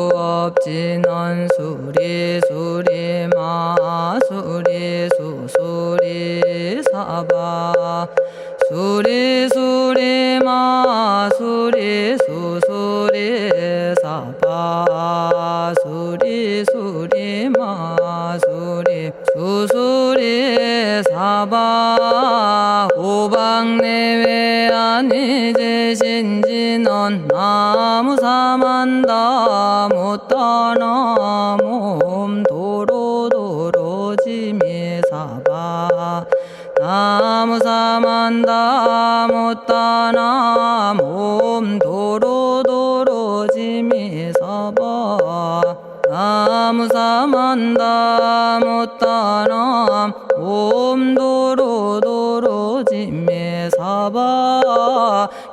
정구업진원 수리수리 마수리 수수리 사바 수리수리 마수리 수수리 사바 수리수리 마수리 수수리 사바 오방내외 안위제신진원 나무사만다 못다나 몸도로도로지미사바 나무사만다 못다나 몸도로도로지미사바 나무사만다 못다나 몸도로도로지미사바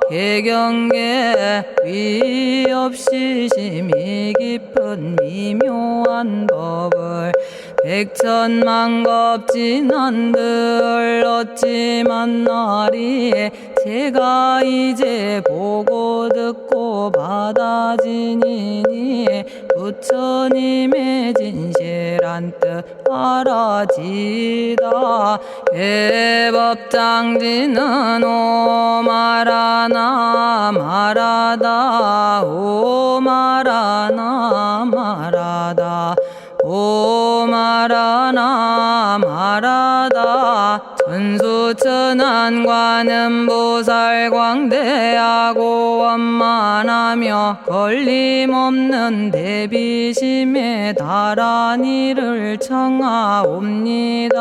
개경계 위없이 심히 깊은 미묘한 법을 백천만겁진한들 어찌 만나리 제가 이제 보고 듣고 받아지니니 부처님의 진실한 뜻 알아지다 대법장지는 오마라나 마라다 오마라나 마라다 오마라나 마라다 천수천안관음보살 광대하고 원만하며 걸림없는 대비심에 달한 이를 청하옵니다.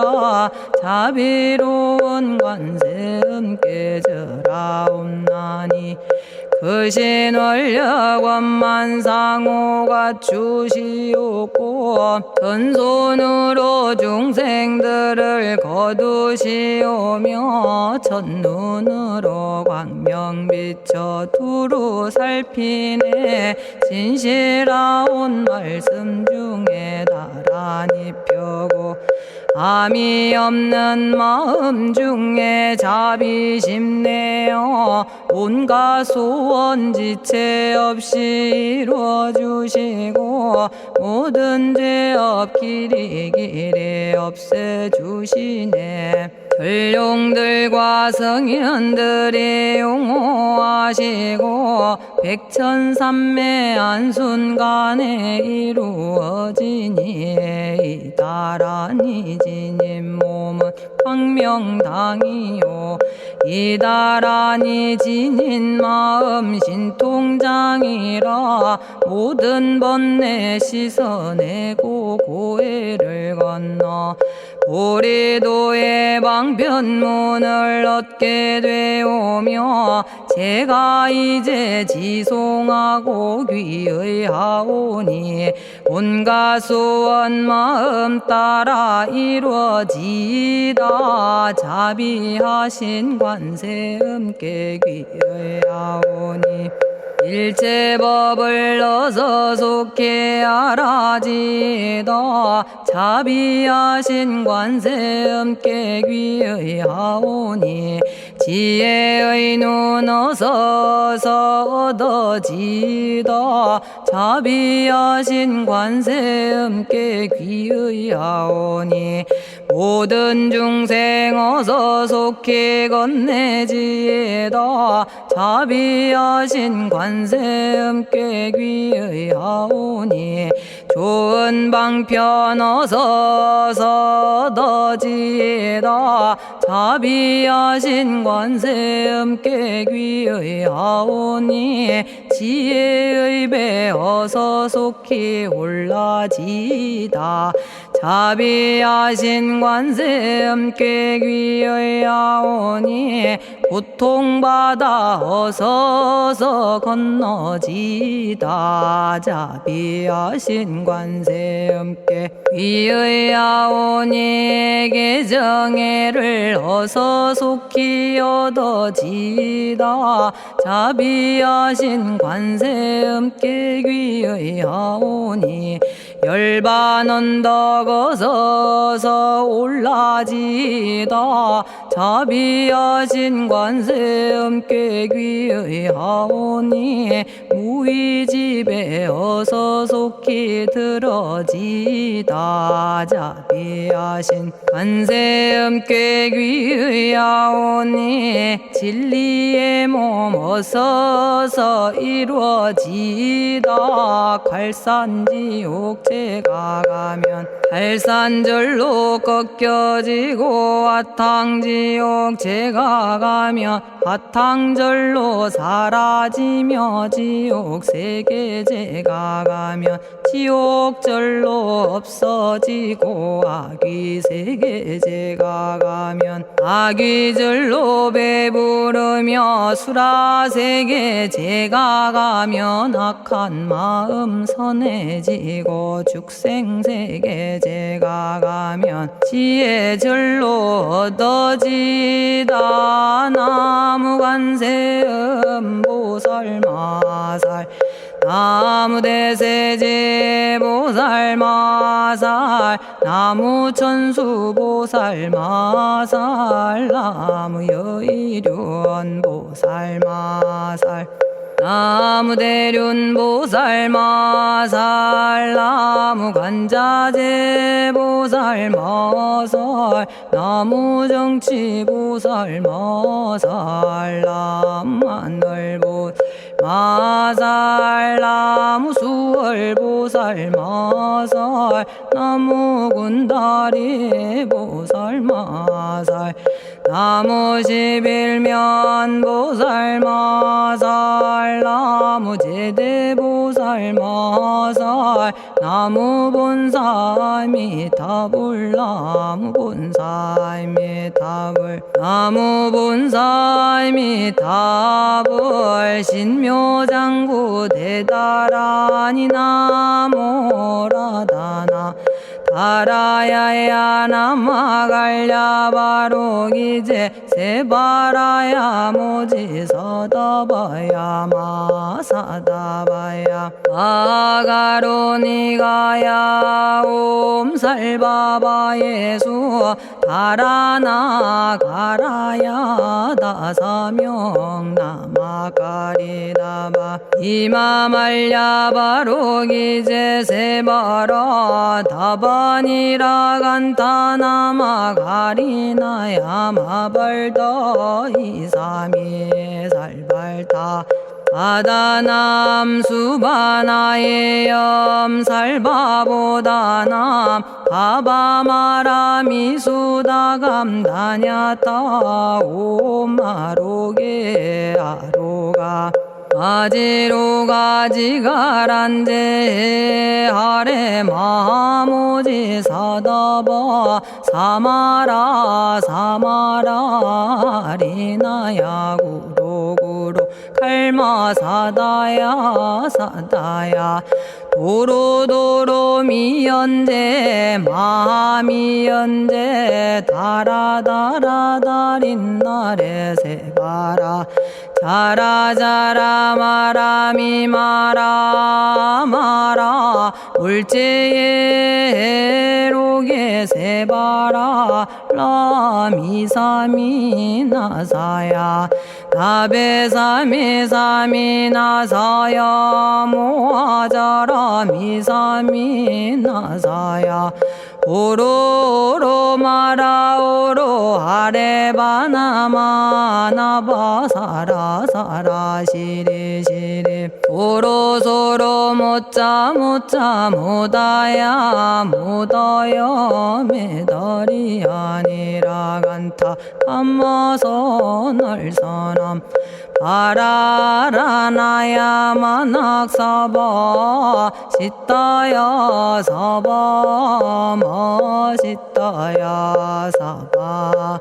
자비로운 관세음께 절하옵나니 그신원력 원만상호가 주시옵고 전손으로 중생들을 거두시오며 첫눈으로 광명 비춰 두루 살피네 진실하온 말씀 중에 나란히 펴고 암이 없는 마음 중에 자비심 내어 온갖 소원 지체 없이 이루어주시고 모든 죄업 길이 없애주시네. 전룡들과 성현들이 용호하시고 백천삼매 한순간에 이루어지니 이다라니 지님 몸은 광명당이요 이다라니 지닌 마음 신통장이라 모든 번뇌 씻어내고 고해를 건너 보리도의 방편문을 얻게 되오며 제가 이제 지송하고 귀의하오니 온갖 소원 마음 따라 이루어지다 자비하신 관세음께 귀의하오니 일체법을 넣어서 속히 알아지다 자비하신 관세음께 귀의하오니 지혜의 눈 어서서 얻어지다 자비하신 관세음께 귀의하오니 모든 중생 어서 속히 건네지다 자비하신 관세음께 귀의하오니 좋은 방편 어서 얻어지다 자비하신 관세음께 귀의하오니 지혜의 배 어서 속히 올라지다 자비하신 관세음께 귀의하오니 고통받아 어서서 건너지다 자비하신 관세음께 귀의하오니 개정애를 어서 속히 얻어지다 자비하신 관세음께 귀의하오니 열반 언덕 어서서 올라지다 자비하신 관세 음께 귀의하오니 무의집에 어서 속히 들어지다 자비하신 관세 음께 귀의하오니 진리의 몸 어서서 이루어지다 갈산지옥 제가 가면 갈산절로 꺾여지고 화탕지옥 제가 가면 화탕절로 사라지며 지옥세계 제가 가면 지옥절로 없어지고 아귀세계 제가 가면 아귀절로 배부르며 수라세계 제가 가면 악한 마음 선해지고 죽생세계 제가 가면 지혜절로 얻어지다 나무관세음 보살마살 나무대세제 보살마살 나무천수 보살마살 나무여의륜 보살마살 나무대륜 보살마살 나무간자재 보살마살 나무정치 보살마살 나무하늘 보살마살 나무수월 보살마살 나무군다리 보살마살 나무십일면 보살마살 나무제대 보살마살 나무본사미타불 나무본사미타불 나무본사미타불 신묘장구 대다라니 나모라다나 다라야야 나마갈야바로기제 세바라야 모지서다바야 마사다바야 아가로니가야 옴살바바예수 다라나가라야 다사명 나마가리다바 이마말야바로기제 세바라 다바니라간타나마가리나야 마발더 이사미살발타 아다남 수바나의 염살바보다남 바바마라미수다감다냐타 오마로게 아로가 아지로가지가란제 아래 마모지 사다바 사마라 사마라 리나야 구로구로 칼마 사다야 사다야 도로도로 미연제 마미연제 다라다라다린나레 세바라 자라자라 마라미 마라 마라 울제에 로게 세바라 라미사미 나사야 나베사미 사미 나사야 모아자라 미사미 나사야 오로로 마라오로 아레바나마 나바사라 사라 시리 시리 오로소로 못자 못자 못다야 못다여 메달이 아니라 간타 담마서 날선함 바라라나야 만학사바 시타야 사바 마시타야 사바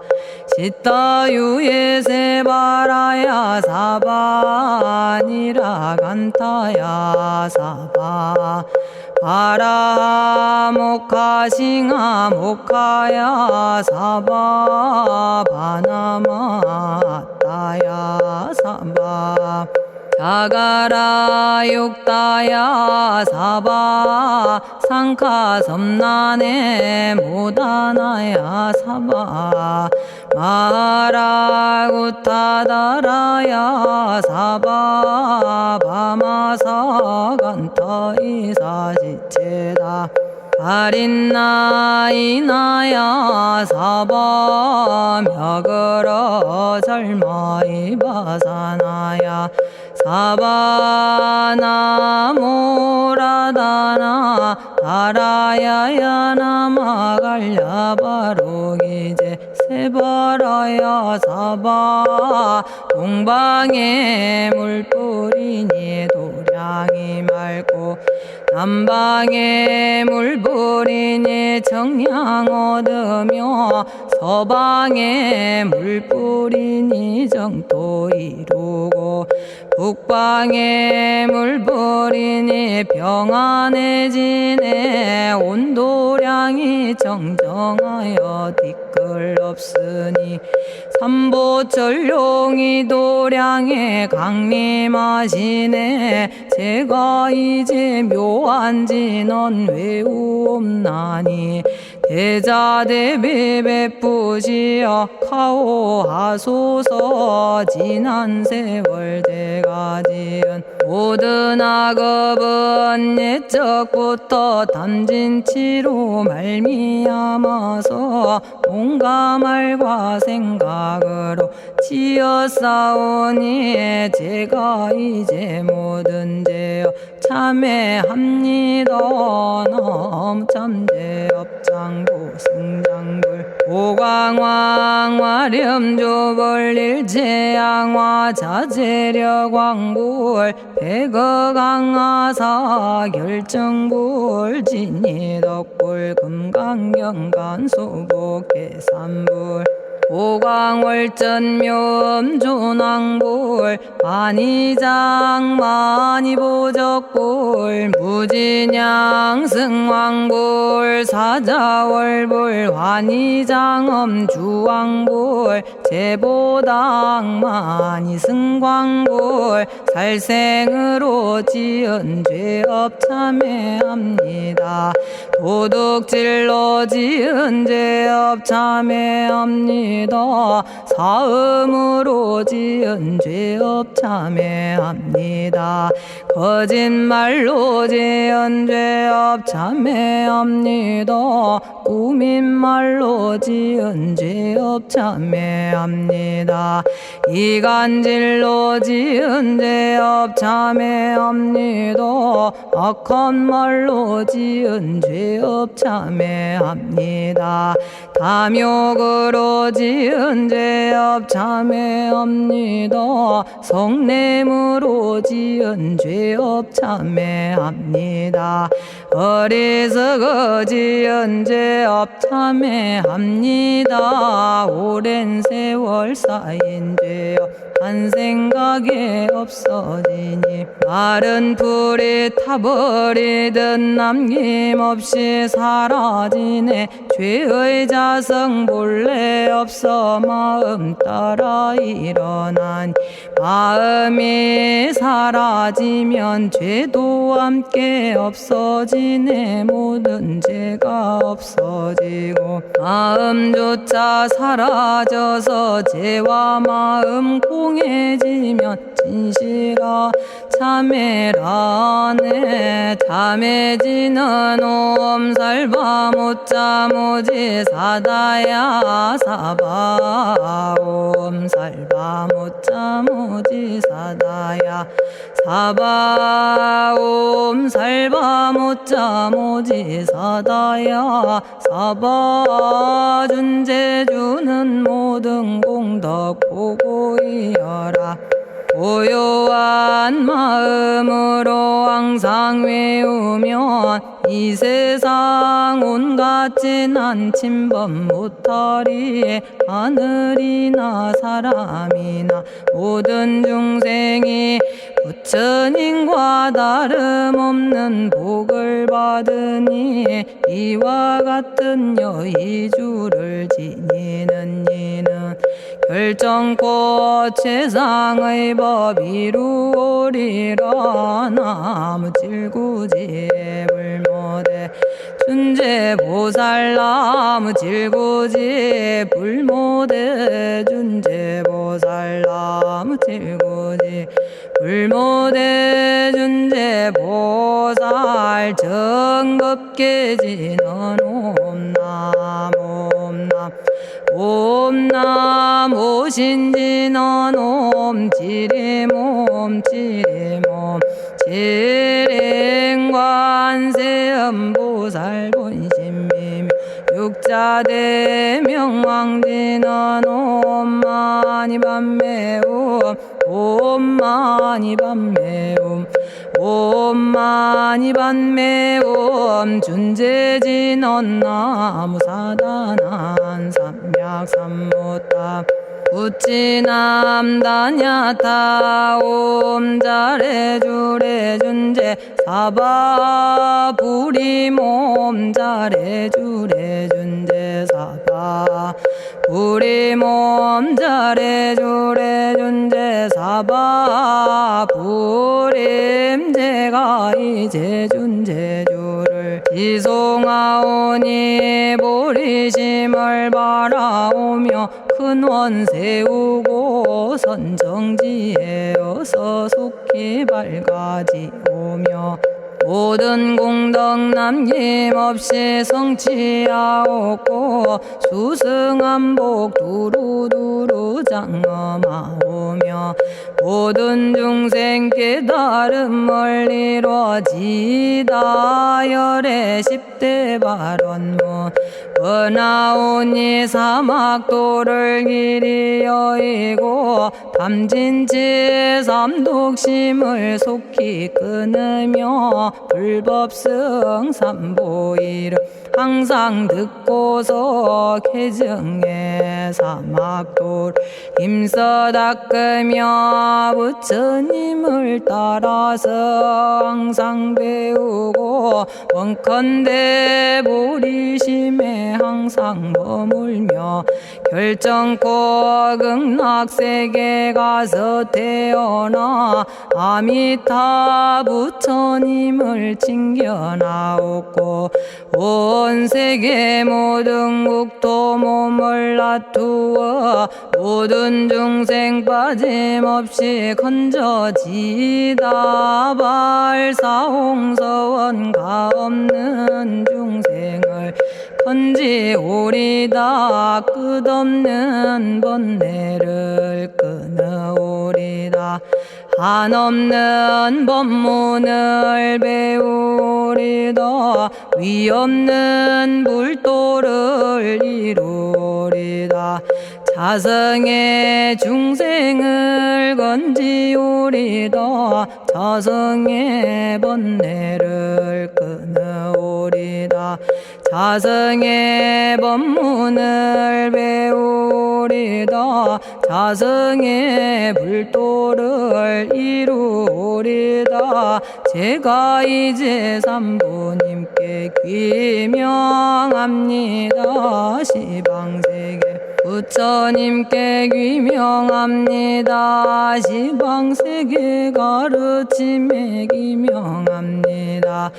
시타유에 세바라야 사바니라 간타야 사바 바라 모카싱아 모카야 사바 바나마 따야 사바 자가라 육다야 사바 상카 섬난에 모다나야 사바 마라구타다라야 사바 바마사 간타 이사지체다 아린나이나야 사바 며그러 절마이바사나야 사바나모라다나 다라야야 나마갈야바로기제 세바라야 사바 동방에 물뿌리니 도량이 맑고 남방에 물뿌리니 정량 얻으며 서방에 물뿌리니 정토 이루고 북방에 물뿌리니 평안해지네 온도량이 정정하여 뒤끌 없으니 삼보철룡이 도량에 강림하시네 제가 이제 묘한 진언 외우옵나니 대자대비 베푸시어 카오하소서 지난 세월 제가 지은 모든 악업은 옛적부터 탐진치로 말미암아서 온갖 말과 생각으로 지었사오니 제가 이제 모든 죄업 참회합니다. 넘참죄업장부 승장불 오광왕 화렴조벌 일제양화 자재력왕불 백어강하사 결정불 진이덕불 금강경간소복계산불 오광월전묘음조낭불 만이장 만이보적불 무진양 승왕불 사자월불 환희장엄 주왕불 제보당 만이승광불 살생으로 지은 죄업 참회합니다. 도둑질로 지은 죄업 참회합니다. 사음으로 지은 죄업 참회합니다. 거짓말로 지은 죄업 참회합니다. 꾸민말로 지은 죄업 참회합니다. 이간질로 지은 죄업 참회합니다. 악한 말로 지은 죄업 참회합니다. 탐욕으로 지은 죄업 참회합니다. 성냄으로 지은 죄업 참회합니다. 어리석어 지은 죄업 참회합니다. 오랜 세월 쌓인 죄업 한 생각에 없어지니 마른 풀이 타버리듯 남김없이 사라지네. 죄의 자성 본래 없어 마음 따라 일어나니 마음이 사라지면 죄도 함께 없어지네. 모든 죄가 없어지고 마음조차 사라져서 죄와 마음 공해지면 진실아 참회라네. 참해지는 옴살바 못자모지 사다야 사바 옴살바 못자모지 사다야 사바 옴살바 못자모지 사다야 사바 준재주는 모든 공덕 보고이여라. 고요한 마음으로 항상 외우면 이 세상 온갖 진한 침범 못하리에 하늘이나 사람이나 모든 중생이 부처님과 다름없는 복을 받으니 이와 같은 여의주를 지니는 이는 결정코 최상의 법 이루오리라. 나무질구지 불모대 준재보살. 나무질구지 불모대 준재보살. 나무질구지 불모대 준재보살. 정법계지는 옴남 옴남 옴남 오신지는 옴지리몸 지리몸 지랭관세음보살 본심미묘 육자대명왕지는 옴마니밤매옴 옴마니밤매옴 옴마니밤매옴 준재진언 나무사단한 삼약삼무탑 우치남다냐타 옴자레주레 준재 사바 부리몸 자레주레 준재 사바 부리몸 자레주레 준재 사바 부림. 제가 이제 준재주를 지송하오니 보리심을 바라오며 큰원 세우고 선정지에 어서 속히 밝아지오며 모든 공덕 남김없이 성취하옵고 수승한복 두루두루 장엄하오며 모든 중생 깨달음을 이루어지다. 열의 10대 발원문 은하오니 사막도를 길이 여의고 담진치 삼독심을 속히 끊으며 불법승 삼보이를 항상 듣고서 개정해 사막도를 힘써 닦으며 부처님을 따라서 항상 배우고 원컨대 보리심에 항상 머물며 결정코 극락세계 가서 태어나 아미타 부처님을 칭견하옵고 온 세계 모든 국토 몸을 놔두어 모든 중생 빠짐없이 건져지다. 발사홍서원가 없는 중생을 건지오리다. 끝없는 번뇌를 끊어오리다. 한없는 법문을 배우리다. 위없는 불도를 이루리다. 자성의 중생을 건지오리다. 자성의 번뇌를 끊어오리다. 자성의 법문을 배우리다. 자성의 불도를 이루리다. 제가 이제 삼부님께 귀명합니다. 시방세계 부처님께 귀명합니다. 시방세계 가르침에 귀명합니다.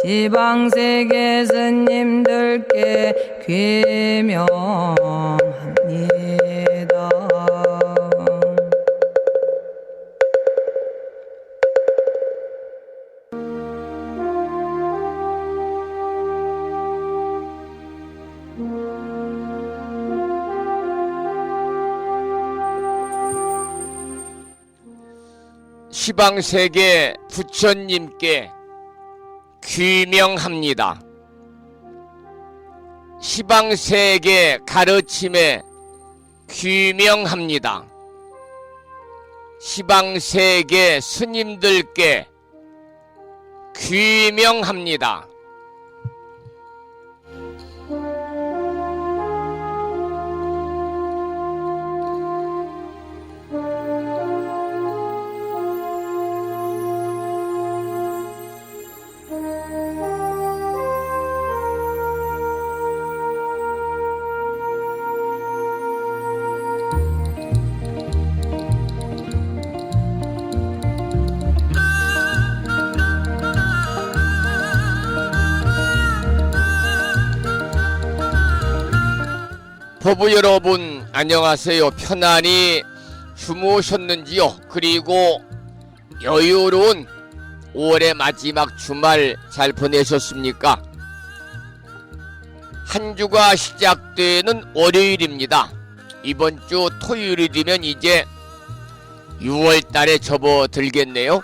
시방세계 스님들께 귀명합니다. 시방세계 부처님께 귀명합니다. 시방세계 가르침에 귀명합니다. 시방세계 스님들께 귀명합니다. 법부 여러분 안녕하세요. 편안히 주무셨는지요? 그리고 여유로운 5월의 마지막 주말 잘 보내셨습니까? 한 주가 시작되는 월요일입니다. 이번 주 토요일이 되면 이제 6월 달에 접어들겠네요.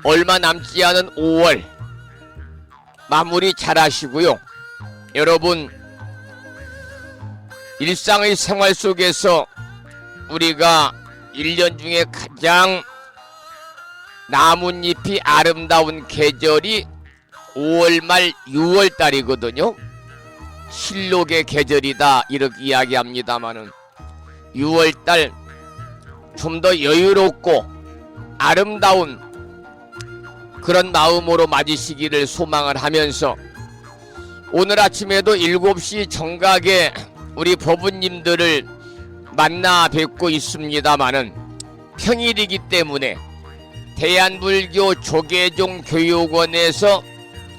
얼마 남지 않은 5월 마무리 잘 하시고요. 여러분, 일상의 생활 속에서 우리가 1년 중에 가장 나뭇잎이 아름다운 계절이 5월 말 6월 달이거든요. 실록의 계절이다 이렇게 이야기합니다마는 6월 달 좀 더 여유롭고 아름다운 그런 마음으로 맞으시기를 소망을 하면서 오늘 아침에도 7시 정각에 우리 법부님들을 만나 뵙고 있습니다마는 평일이기 때문에 대한불교 조계종 교육원에서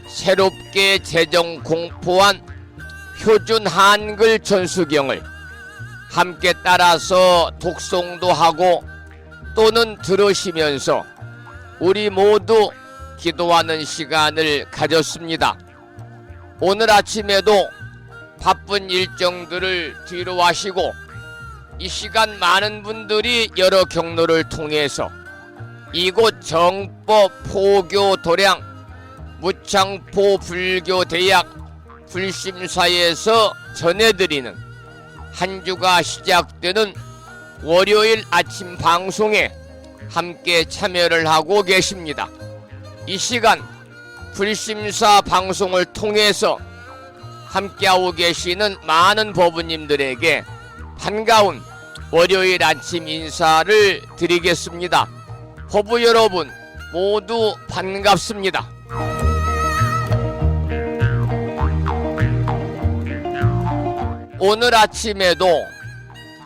새롭게 제정 공포한 표준 한글 전수경을 함께 따라서 독송도 하고 또는 들으시면서 우리 모두 기도하는 시간을 가졌습니다. 오늘 아침에도 바쁜 일정들을 뒤로 하시고 이 시간 많은 분들이 여러 경로를 통해서 이곳 정법 포교 도량 무창포 불교대학 불심사에서 전해드리는 한 주가 시작되는 월요일 아침 방송에 함께 참여를 하고 계십니다. 이 시간 불심사 방송을 통해서 함께하고 계시는 많은 법부님들에게 반가운 월요일 아침 인사를 드리겠습니다. 법부 여러분 모두 반갑습니다. 오늘 아침에도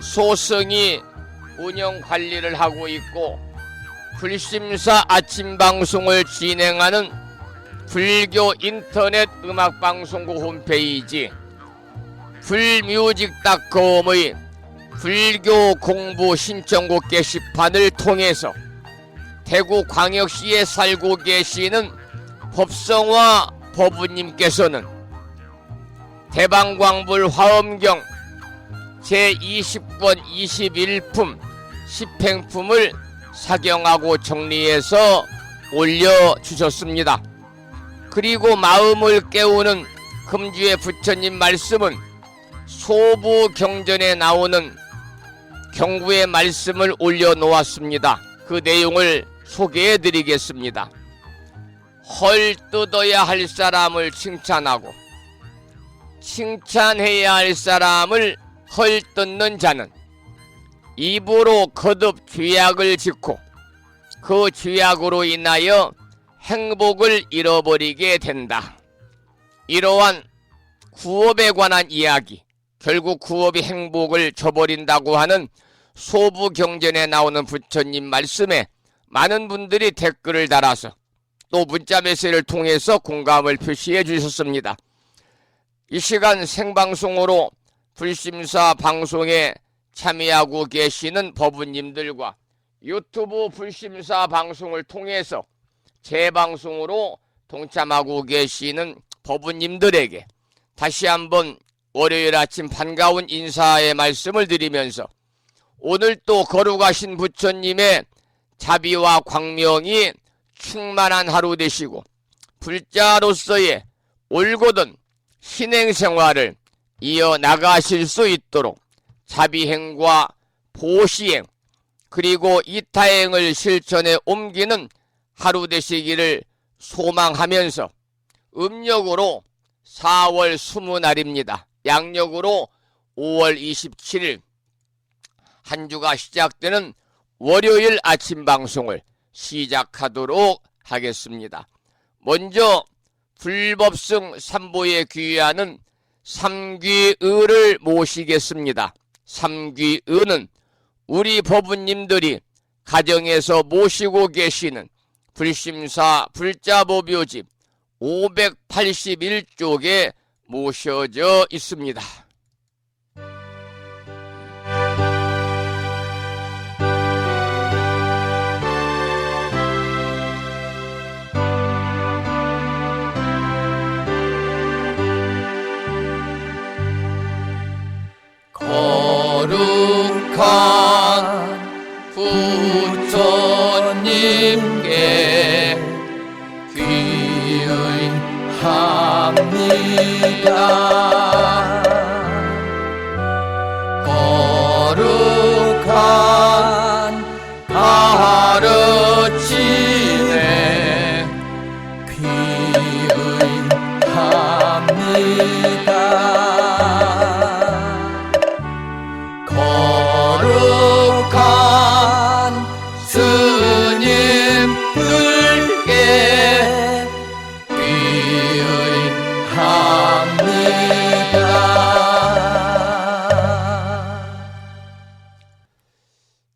소승이 운영 관리를 하고 있고 불심사 아침 방송을 진행하는 불교 인터넷 음악방송국 홈페이지 불뮤직닷컴의 불교 공부 신청곡 게시판을 통해서 대구광역시에 살고 계시는 법성화 법부님께서는 대방광불 화엄경 제20권 21품 10행품을 사경하고 정리해서 올려주셨습니다. 그리고 마음을 깨우는 금주의 부처님 말씀은 소부경전에 나오는 경구의 말씀을 올려놓았습니다. 그 내용을 소개해 드리겠습니다. 헐 뜯어야 할 사람을 칭찬하고 칭찬해야 할 사람을 헐 뜯는 자는 입으로 거듭 죄악을 짓고 그 죄악으로 인하여 행복을 잃어버리게 된다. 이러한 구업에 관한 이야기, 결국 구업이 행복을 저버린다고 하는 소부경전에 나오는 부처님 말씀에 많은 분들이 댓글을 달아서 또 문자 메시지를 통해서 공감을 표시해 주셨습니다. 이 시간 생방송으로 불심사 방송에 참여하고 계시는 법부님들과 유튜브 불심사 방송을 통해서 재방송으로 동참하고 계시는 법부님들에게 다시 한번 월요일 아침 반가운 인사의 말씀을 드리면서 오늘 또 거룩하신 부처님의 자비와 광명이 충만한 하루 되시고 불자로서의 올곧은 신행생활을 이어나가실 수 있도록 자비행과 보시행 그리고 이타행을 실천에 옮기는 하루 되시기를 소망하면서 음력으로 4월 20날입니다. 양력으로 5월 27일 한 주가 시작되는 월요일 아침 방송을 시작하도록 하겠습니다. 먼저 불법승 삼보에 귀의하는 삼귀의를 모시겠습니다. 삼귀의는 우리 법부님들이 가정에서 모시고 계시는 불심사 불자보묘집 581쪽에 모셔져 있습니다. 부처님께 귀의합니다. 거룩한 가르침에 귀의합니다. 거룩한 스님들께 귀의합니다.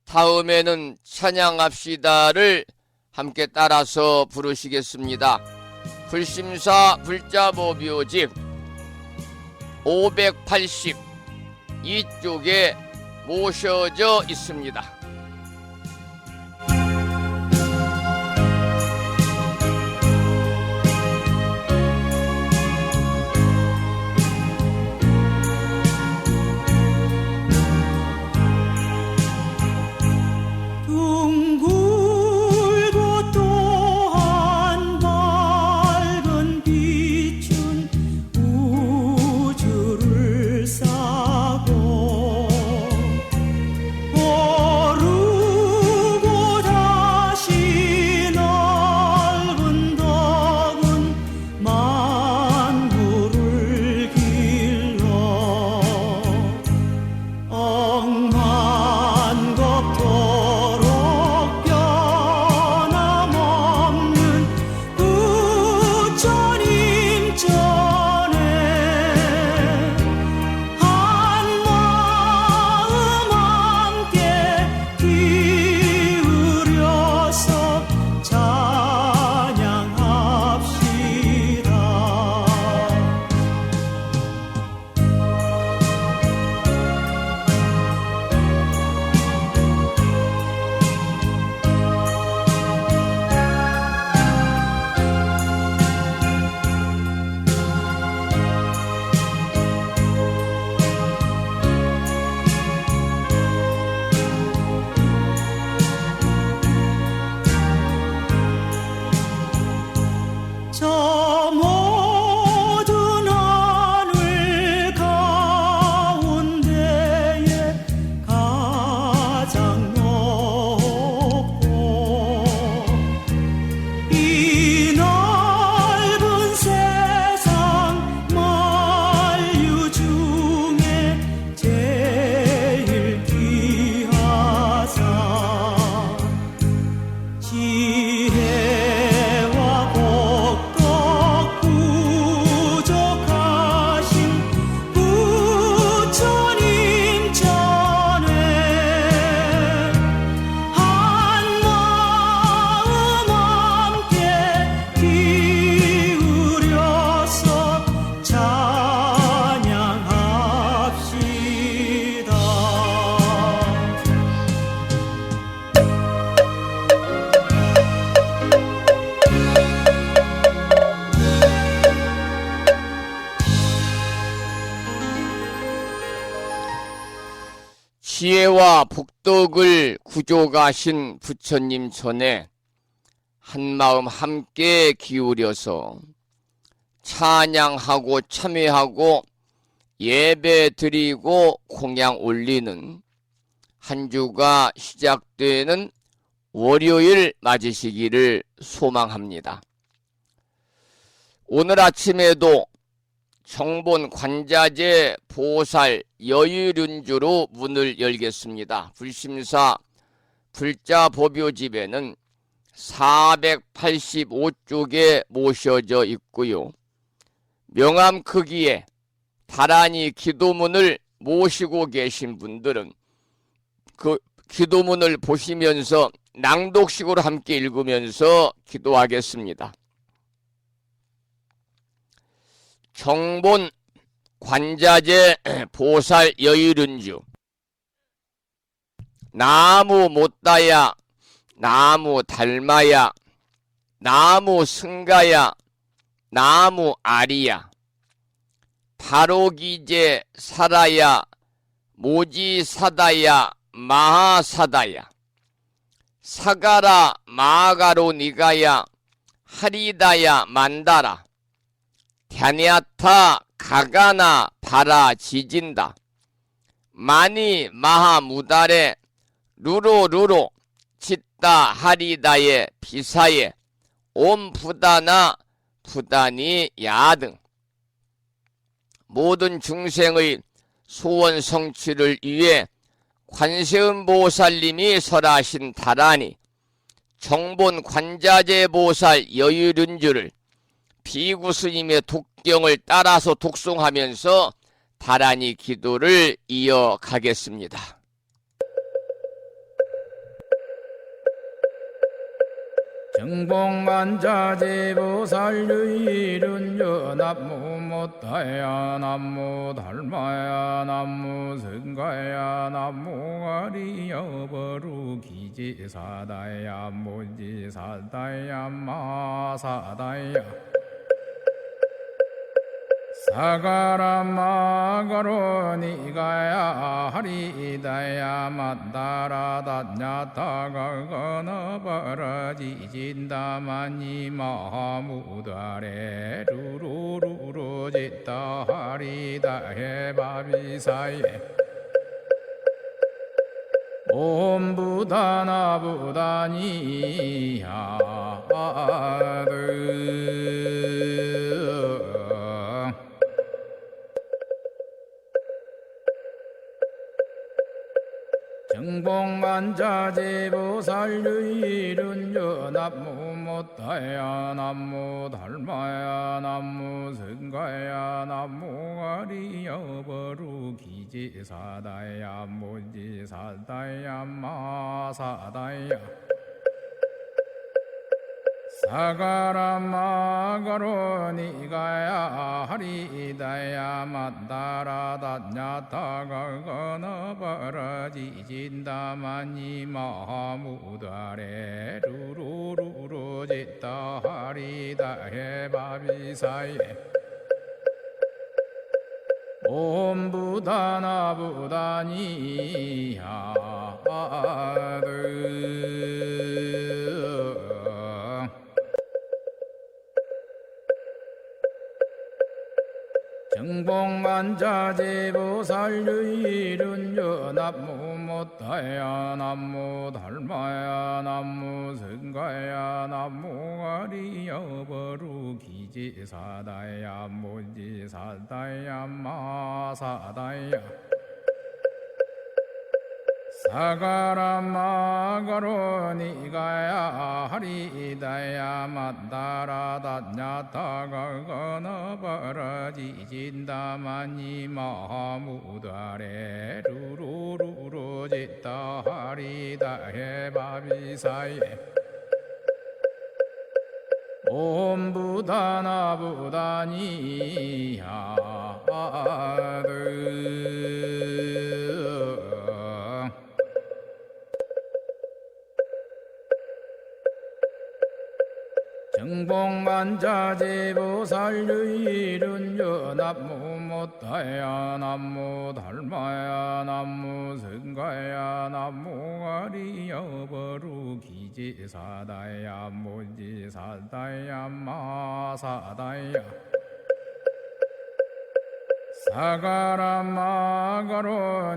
다음에는 찬양합시다를 함께 따라서 부르시겠습니다. 불심사 불자보묘집 582쪽에 모셔져 있습니다. 둥글고 또한 밝은 빛은 우주를 싸고 오르고 다시 넓은 덕은 만물을 길러 억만겁도록 변함없는 부처님 전에 한마음 함께 기울여서 찬양합시다. 저 모든 하늘 가운데에 가장 높고 이 넓은 세상 만유 중에 제일 귀하사 지혜와 복덕 부족하신 부처님 전에 한마음 함께 기울여서 찬양합시다. 지혜와 복덕을 구족하신 부처님 전에 한마음 함께 기울여서 찬양하고 참회하고 예배 드리고 공양 올리는 한 주가 시작되는 월요일 맞으시기를 소망합니다. 오늘 아침에도 정본 관자재 보살 여유륜주로 문을 열겠습니다. 불심사 불자보묘집에는 485쪽에 모셔져 있고요. 명암 크기에 다란히 기도문을 모시고 계신 분들은 그 기도문을 보시면서 낭독식으로 함께 읽으면서 기도하겠습니다. 정본 관자재 보살 여유륜주 나무 못다야 나무 달마야 나무 승가야 나무 아리야 바로기제 살아야 모지사다야 마하사다야 사가라 마가로 니가야 하리다야 만다라 갸냐타 가가나 바라 지진다 마니 마하무다레 루로루로 짓다 하리다의 비사에 옴부다나 부다니 야등 모든 중생의 소원 성취를 위해 관세음보살님이 설하신 다라니 정본 관자재 보살 여유륜주를 비구스님의 독경을 따라서 독송하면서 다라니 기도를 이어가겠습니다. 정봉만자제보살유일은여 남무못다야 남무달마야 남무승가야 남무아리여버루기지사다야 무지사다야 마사다야 사가라마가로 니가야 하리다야 만다라다냐타가가나바라지진다마니 마하무다레 루루루루 짓다 하리다해 바비사예 옴부다나부다니야드 정봉만자제보살유일은여 남무못다야 남무달마야 남무승가야 남무아리여버루기지사다야 무지사다야 마사다야 사가라마가로 니가야 하리다야 만다라다냐타가가나바라지진다마니 마하무다레 루루루루 짓다 하리다해 바비사예 옴부다나부다니야드 정봉만자제보살유일은여 남무못다야 남무달마야 남무승가야 남무아리여버루기지사다야 무지사다야 마사다야 사가라마가로 니가야 하리다야 만다라다냐타가가나바라지진다마니 마하무다레 루루루루 짓다 하리다해 바비사예 옴부다나부다니야드 정봉만자제보살유일은여 남무못다야 남무달마야 남무승가야 남무아리여버루기지사다야 무지사다야 마사다야 사가라마가로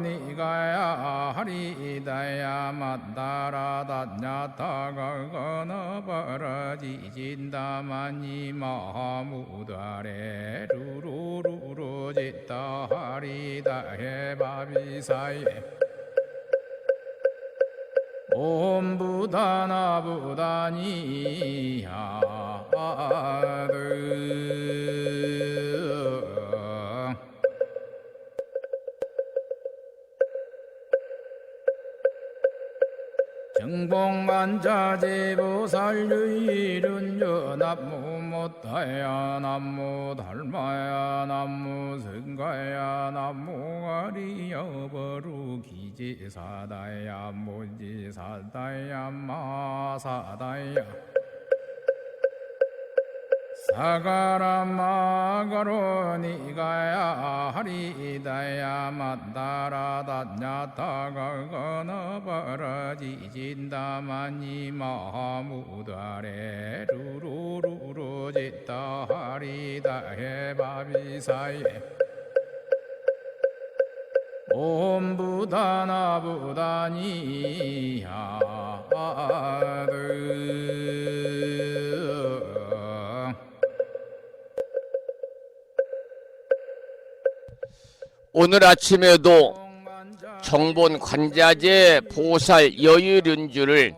니가야 하리다야 만다라다냐타가가나바라지진다마니 마하무다레 루루루루 짓다 하리다해 바비사예 옴부다나부다니야드 정봉만자제보살유일은여 남무못다야 남무달마야 남무승가야 남무아리여버루기지사다야 무지사다야 마사다야 사가라마가로니가야 하리다야 만다라다냐타가 건어버러지진다마니 마무다레 루루루루지다 하리다 해바비사예 옴부다나부다니야드. 오늘 아침에도 정본 관자재 보살 여유륜주를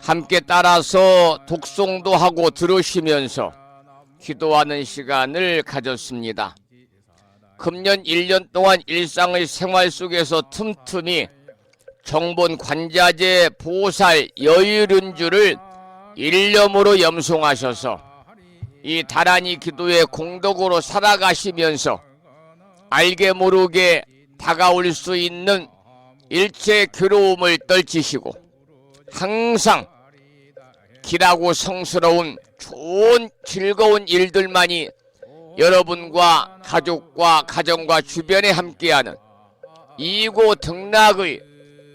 함께 따라서 독송도 하고 들으시면서 기도하는 시간을 가졌습니다. 금년 1년 동안 일상의 생활 속에서 틈틈이 정본 관자재 보살 여유륜주를 일념으로 염송하셔서 이 다란이 기도의 공덕으로 살아가시면서 알게 모르게 다가올 수 있는 일체 괴로움을 떨치시고 항상 길하고 성스러운 좋은 즐거운 일들만이 여러분과 가족과 가정과 주변에 함께하는 이고 등락의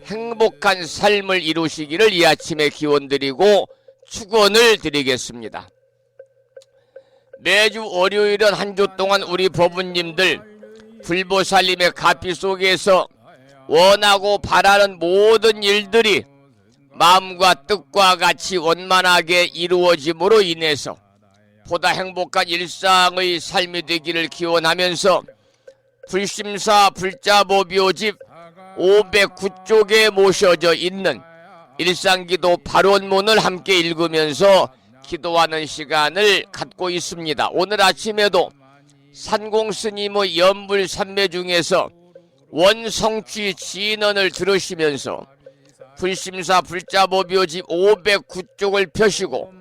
행복한 삶을 이루시기를 이 아침에 기원드리고 축원을 드리겠습니다. 매주 월요일은 한 주 동안 우리 법부님들 불보살님의 가피 속에서 원하고 바라는 모든 일들이 마음과 뜻과 같이 원만하게 이루어짐으로 인해서 보다 행복한 일상의 삶이 되기를 기원하면서 불심사 불자보묘집 509쪽에 모셔져 있는 일상기도 발원문을 함께 읽으면서 기도하는 시간을 갖고 있습니다. 오늘 아침에도 산공스님의 연불산매 중에서 원성취 진언을 들으시면서 불심사 불자보묘집 509쪽을 펴시고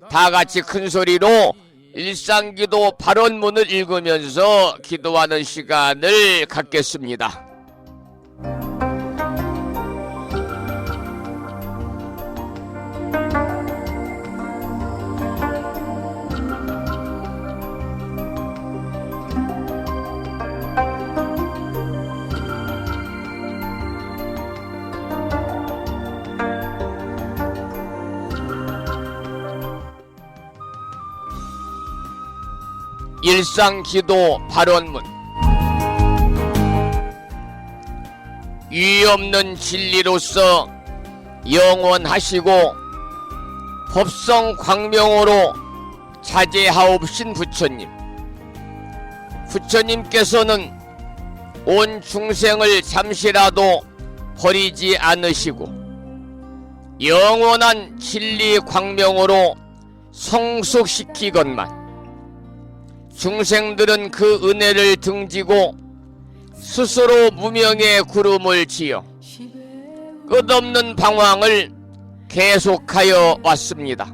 다같이 큰소리로 일상기도 발언문을 읽으면서 기도하는 시간을 갖겠습니다. 일상기도 발언문. 유의없는 진리로서 영원하시고 법성 광명으로 자제하옵신 부처님. 부처님께서는 온 중생을 잠시라도 버리지 않으시고 영원한 진리 광명으로 성숙시키건만 중생들은 그 은혜를 등지고 스스로 무명의 구름을 지어 끝없는 방황을 계속하여 왔습니다.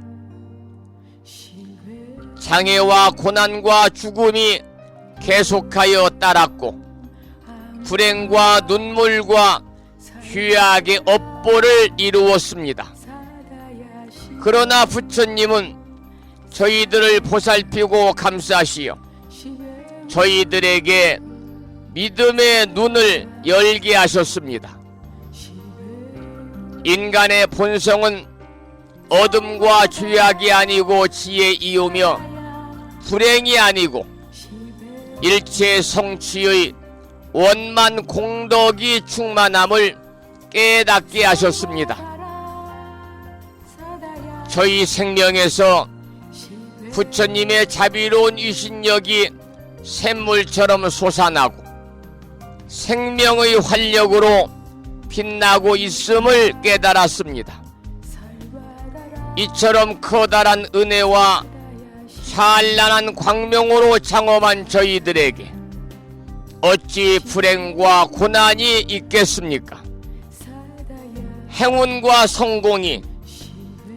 장애와 고난과 죽음이 계속하여 따랐고 불행과 눈물과 휴약의 업보를 이루었습니다. 그러나 부처님은 저희들을 보살피고 감싸시어 저희들에게 믿음의 눈을 열게 하셨습니다. 인간의 본성은 어둠과 죄악이 아니고 지혜이오며 불행이 아니고 일체 성취의 원만 공덕이 충만함을 깨닫게 하셨습니다. 저희 생명에서 부처님의 자비로운 유신력이 샘물처럼 솟아나고 생명의 활력으로 빛나고 있음을 깨달았습니다. 이처럼 커다란 은혜와 찬란한 광명으로 장엄한 저희들에게 어찌 불행과 고난이 있겠습니까? 행운과 성공이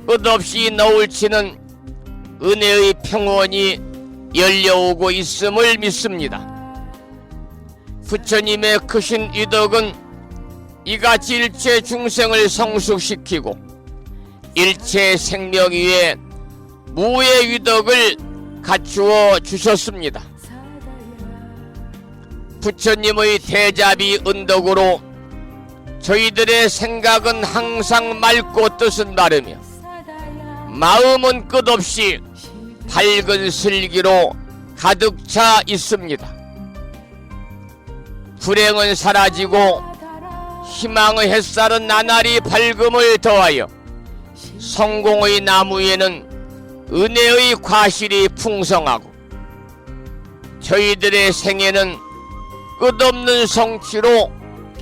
끝없이 너울치는 은혜의 평원이 열려오고 있음을 믿습니다. 부처님의 크신 위덕은 이같이 일체 중생을 성숙시키고 일체 생명 위에 무의 위덕을 갖추어 주셨습니다. 부처님의 대자비 은덕으로 저희들의 생각은 항상 맑고 뜻은 바르며 마음은 끝없이 밝은 슬기로 가득 차 있습니다. 불행은 사라지고 희망의 햇살은 나날이 밝음을 더하여 성공의 나무에는 은혜의 과실이 풍성하고 저희들의 생애는 끝없는 성취로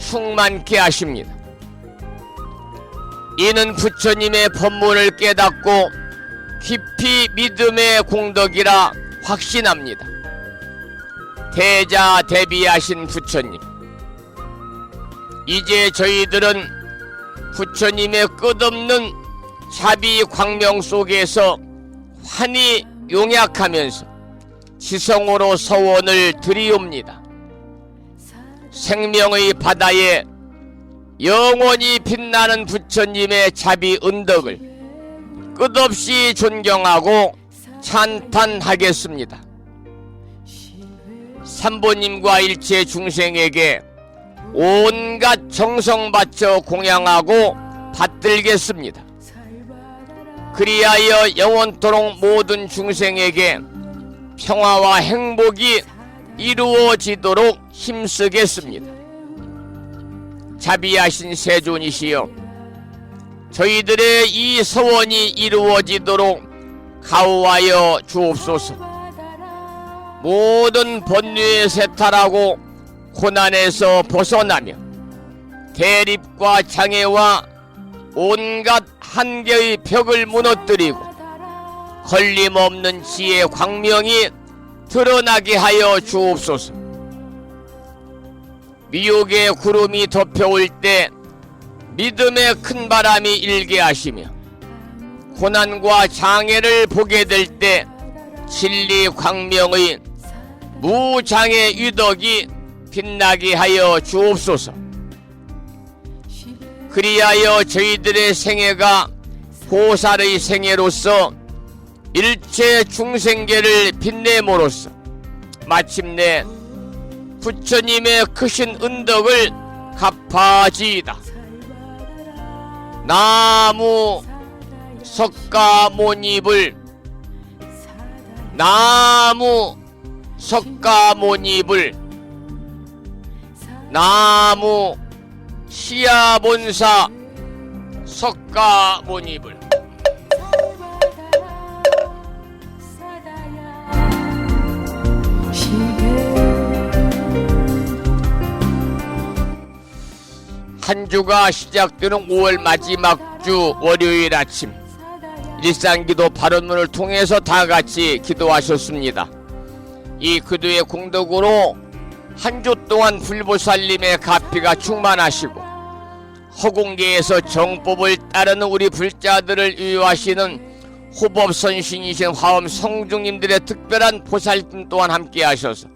충만케 하십니다. 이는 부처님의 법문을 깨닫고 깊이 믿음의 공덕이라 확신합니다. 대자대비하신 부처님, 이제 저희들은 부처님의 끝없는 자비 광명 속에서 환히 용약하면서 지성으로 서원을 드리옵니다. 생명의 바다에 영원히 빛나는 부처님의 자비 은덕을 끝없이 존경하고 찬탄하겠습니다. 삼보님과 일체 중생에게 온갖 정성 바쳐 공양하고 받들겠습니다. 그리하여 영원토록 모든 중생에게 평화와 행복이 이루어지도록 힘쓰겠습니다. 자비하신 세존이시여, 저희들의 이 소원이 이루어지도록 가호하여 주옵소서. 모든 번뇌에 세탈하고 고난에서 벗어나며 대립과 장애와 온갖 한계의 벽을 무너뜨리고 걸림없는 지혜의 광명이 드러나게 하여 주옵소서. 미혹의 구름이 덮여올 때 믿음의 큰 바람이 일게 하시며 고난과 장애를 보게 될 때 진리 광명의 무장애 유덕이 빛나게 하여 주옵소서. 그리하여 저희들의 생애가 보살의 생애로서 일체 중생계를 빛내므로써 마침내 부처님의 크신 은덕을 갚아지이다. 나무 석가모니불, 나무 석가모니불, 나무 시야본사 석가모니불. 한 주가 시작되는 5월 마지막 주 월요일 아침, 일상기도 발언문을 통해서 다 같이 기도하셨습니다. 이 기도의 공덕으로 한 주 동안 불보살님의 가피가 충만하시고 허공계에서 정법을 따르는 우리 불자들을 위로하시는 호법선신이신 화엄 성중님들의 특별한 보살님 또한 함께 하셔서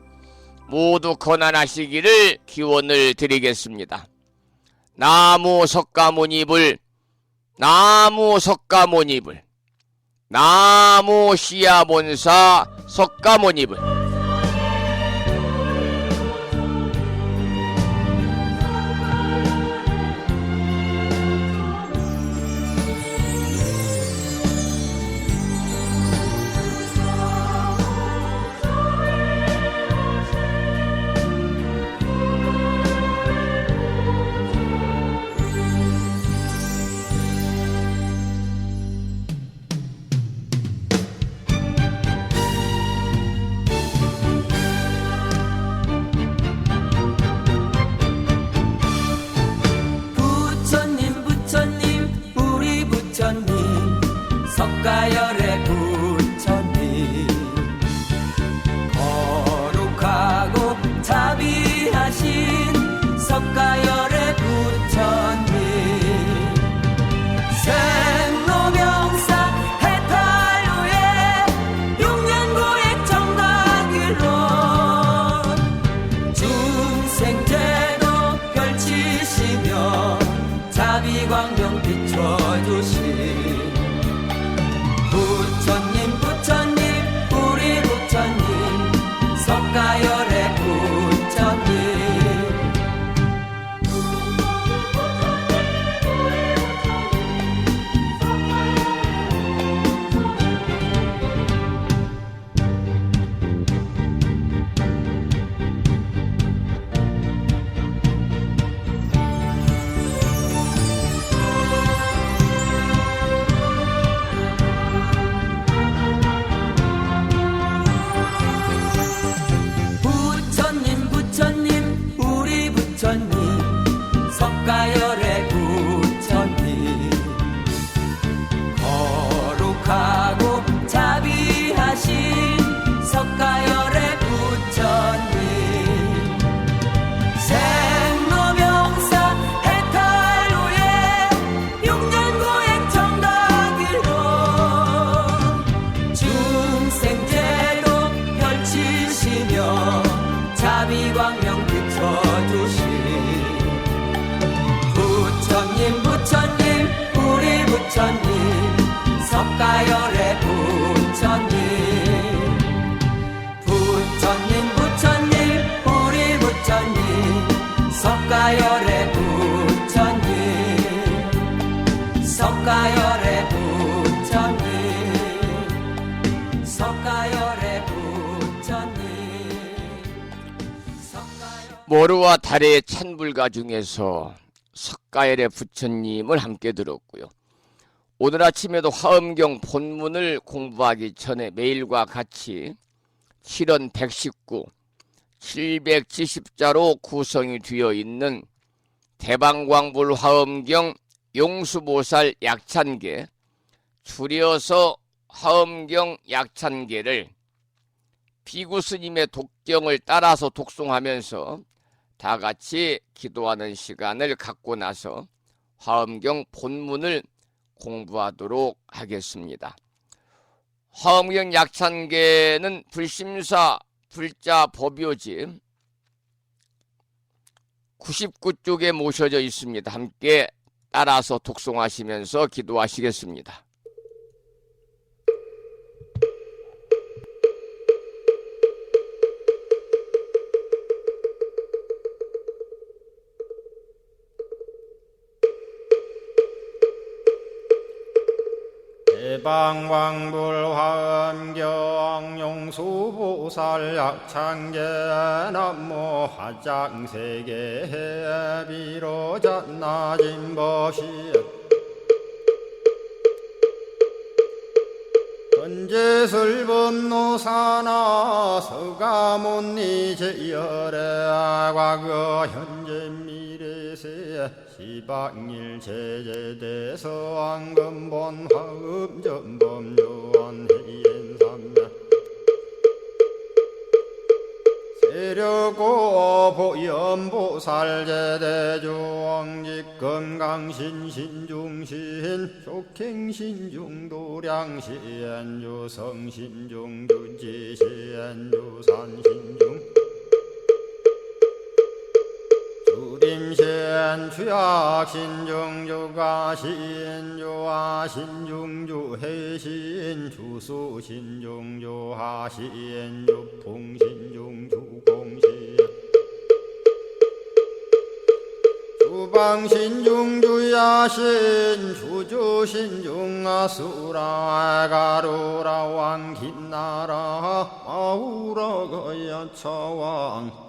모두 건안하시기를 기원을 드리겠습니다. 나무 석가모니불, 나무 석가모니불, 나무 시야본사 석가모니불. 석가열의 부처님, 거룩하고 자비하신 석가열의 부처님, 생로명사 해탈 후에 6년 고액 정각일론 중생제도 펼치시며 자비광명 비춰주신 부처님, 부처님, 우리 석가열의 부처님 부처님 부처님 우리 부처님 석가열의 부처님 거룩하고 자비하신 석가열의 부처님 생로병사 해탈 후에 6년 고행 정각일로 중생제도 펼치시며 자비광명 비춰주신 부처님 부처님 우리 부처님 석가열의 부처님 부처님 부처님 우리 부처님 석가열의 부처님 석가열의 부처님 석가열의 부처님 모루와 달의 찬불가 중에서 석가열의 부처님을 함께 들었고요. 오늘 아침에도 화엄경 본문을 공부하기 전에 매일과 같이 7원 119, 770자로 구성이 되어 있는 대방광불 화엄경 용수보살 약찬계, 줄여서 화엄경 약찬계를 비구스님의 독경을 따라서 독송하면서 다 같이 기도하는 시간을 갖고 나서 화엄경 본문을 공부하도록 하겠습니다. 화엄경 약찬계는 불심사 불자 법요지 99쪽에 모셔져 있습니다. 함께 따라서 독송하시면서 기도하시겠습니다. 대방광불 화엄경 용수보살 약찬계 남모 화장세계 비로잔나진 법시 헌재설법노사나 서가문니 제열의 과거 현재 미래세 시방일 제제대서 왕금본 화음전범 요한해인삼야 세력고 보염보살 제대주왕직 건강신신중신 족행신중도량시엔주성신중주지시엔주산신중 주림신 주약신중주가신 주아신중주해신 주수신중주하신 주풍신중주공신 주방신중주야신 주주신중아수라 가루라 왕긴나라 마우라가야차왕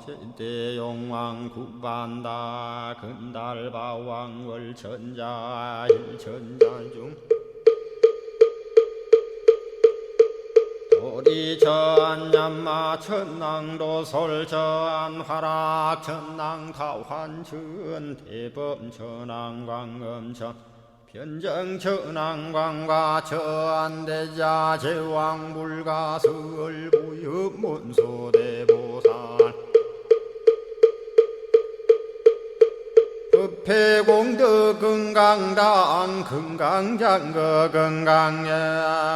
제대용왕 구반다 근달바왕 월천자 일천자중 도리천냠마 천낭도 솔천 화락 천낭 타환천 대범 천왕광음천 변정 천왕광과 천대자 제왕불가 설부유 문소대보살 법회공덕 건강당 건강장거 건강예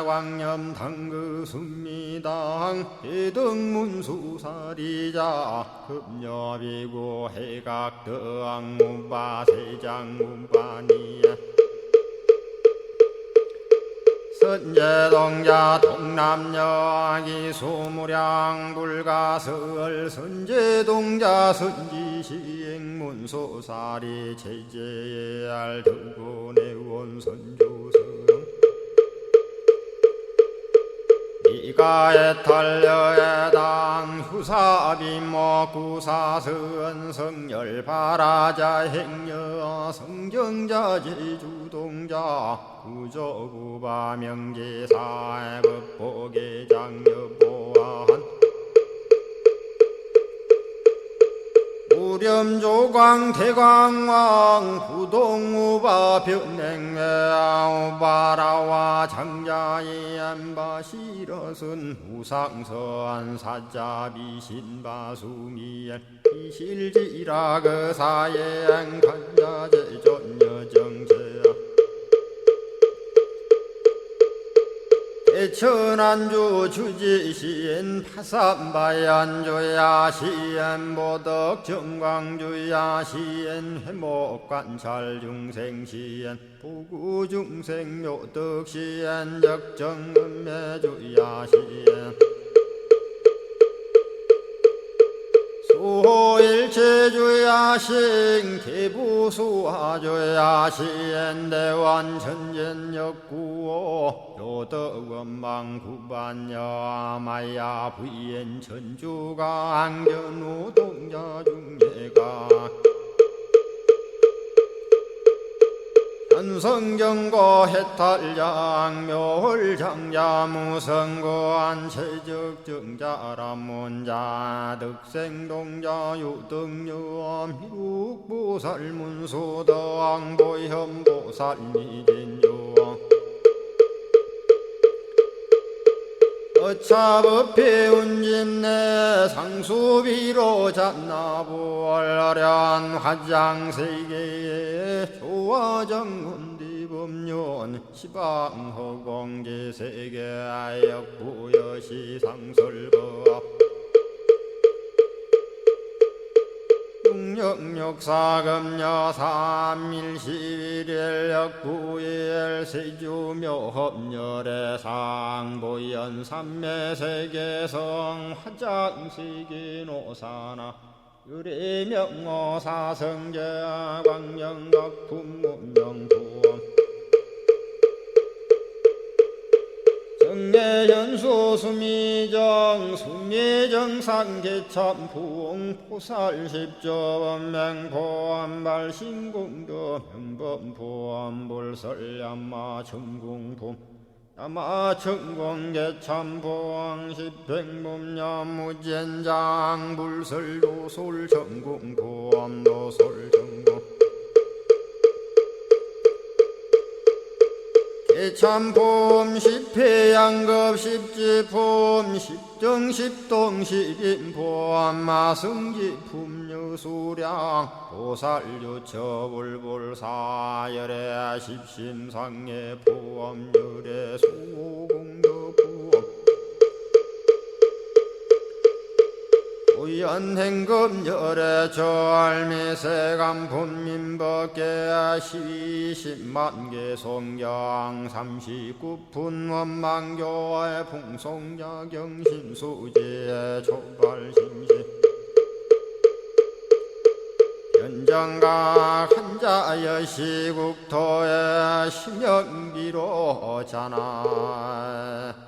광염당그 순미당 해등문수사리자 급여비고 해각덕 문바세장 문바니야 선제동자 동남여기 수무량 불가설 선제동자 선지시행문소사리 제제알 덕분의 원선조성 이가에 탈려에당 후사비모 구사선 성열 바라자 행여 성정자 제주동자 구조구바 명제사의 법보계 장여보아한 우렴조광 대광왕 부동우바 변행매아우바라와 장자의 안바시러선 우상서한 사자비신바수미엔 이실지라그사의 안간자제전여정제야 대천안주 주지시엔 파산바얀주야 시엔 보덕 정광주야 시엔 회목관찰 중생시엔 보구중생 묘덕시엔 적정음매주야 시엔 수호일체주야신 개부수하주야신 대완천전역구호 요덕원망구반여마야 부인 천주가 안견우 동자중예가 현성경고 해탈장 묘월장자무성고한 체적정자람문자 득생동자 유등유엄 희룩보살문수덕보현보살미진유엄 어차법해 운집내 상수비로 잡나부얼련 화장세계에 조화정훈디법륜 시방허공제세계아역부여시 상설법 육력육사금여 삼일시일역구일 세주묘협열의 상보연 삼매세계성 화장세계노사나 유래명어사성제 광명각품문명부엄 정례현수 수미정 수미정상계참풍 포살십조범맹포암발 신공도 명범포암불설야마 천궁품 야마천공계참포항 십행범야무젠장 불설도솔 천궁포암도솔 참폼 십회양급 십지폼 십정십동 십인폼 마승지품 유수량 보살유처불불사열의 십심상의 포함열의 수공덕부엄 우연행급열의 절미세간품민법계 시십만개 송경 39분 원망교의 풍송야경신수제 촉발심시 현정각 한자여 시국토의 심영기로 자나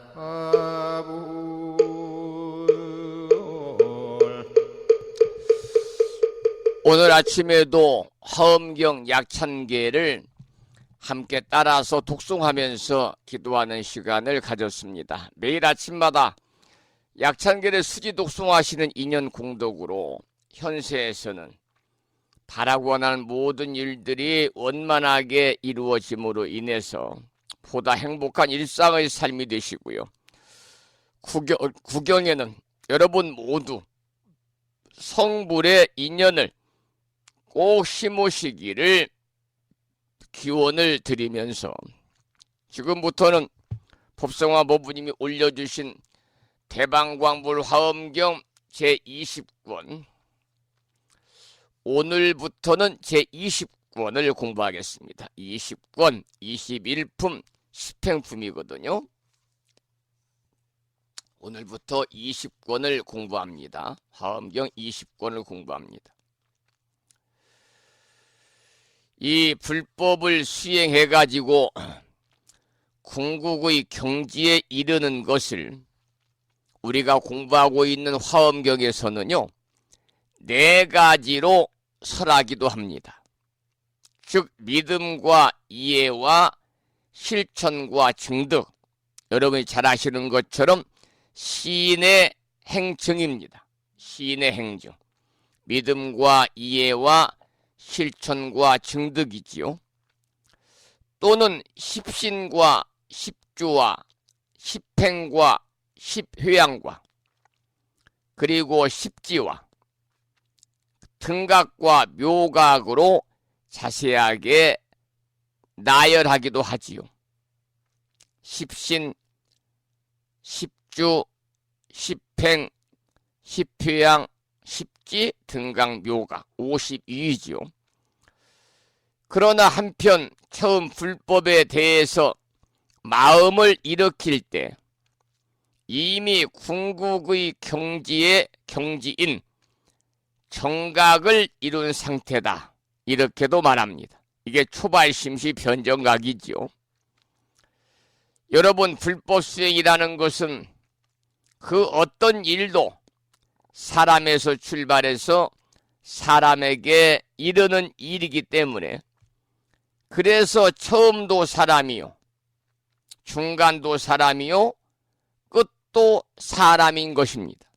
오늘 아침에도 화엄경 약찬계를 함께 따라서 독송하면서 기도하는 시간을 가졌습니다. 매일 아침마다 약찬계를 수지 독송하시는 인연 공덕으로 현세에서는 바라고 원하는 모든 일들이 원만하게 이루어짐으로 인해서 보다 행복한 일상의 삶이 되시고요. 구경에는 여러분 모두 성불의 인연을 꼭 심으시기를 기원을 드리면서 지금부터는 법성화 모부님이 올려주신 대방광불 화엄경 제20권 오늘부터는 제20권을 공부하겠습니다. 20권 21품 10행품이거든요. 오늘부터 20권을 공부합니다. 화엄경 20권을 공부합니다. 이 불법을 수행해가지고 궁극의 경지에 이르는 것을 우리가 공부하고 있는 화엄경에서는요, 4가지로 설하기도 합니다. 즉 믿음과 이해와 실천과 증득, 여러분이 잘 아시는 것처럼 시인의 행증입니다. 시인의 행증, 믿음과 이해와 실천과 증득이지요. 또는 십신과 십주와 십행과 십회양과 그리고 십지와 등각과 묘각으로 자세하게 나열하기도 하지요. 십신, 십주, 십행, 십회양, 십지, 등각, 묘각 52이지요. 그러나 한편 처음 불법에 대해서 마음을 일으킬 때 이미 궁극의 경지인 정각을 이룬 상태다, 이렇게도 말합니다. 이게 초발심시 변정각이지요. 여러분, 불법 수행이라는 것은 그 어떤 일도 사람에서 출발해서 사람에게 이르는 일이기 때문에, 그래서 처음도 사람이요, 중간도 사람이요, 끝도 사람인 것입니다.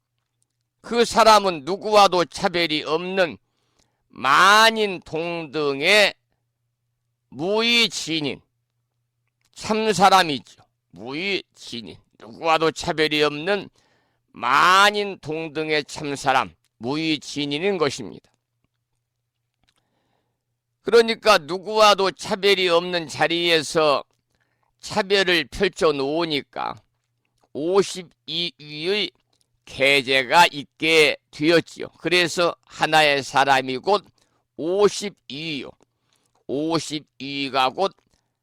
그 사람은 누구와도 차별이 없는 만인 동등의 무의진인 참사람이죠. 무의진인, 누구와도 차별이 없는 만인 동등의 참사람, 무의진인인 것입니다. 그러니까 누구와도 차별이 없는 자리에서 차별을 펼쳐 놓으니까 52위의 계제가 있게 되었지요. 그래서 하나의 사람이 곧 52위요. 52위가 곧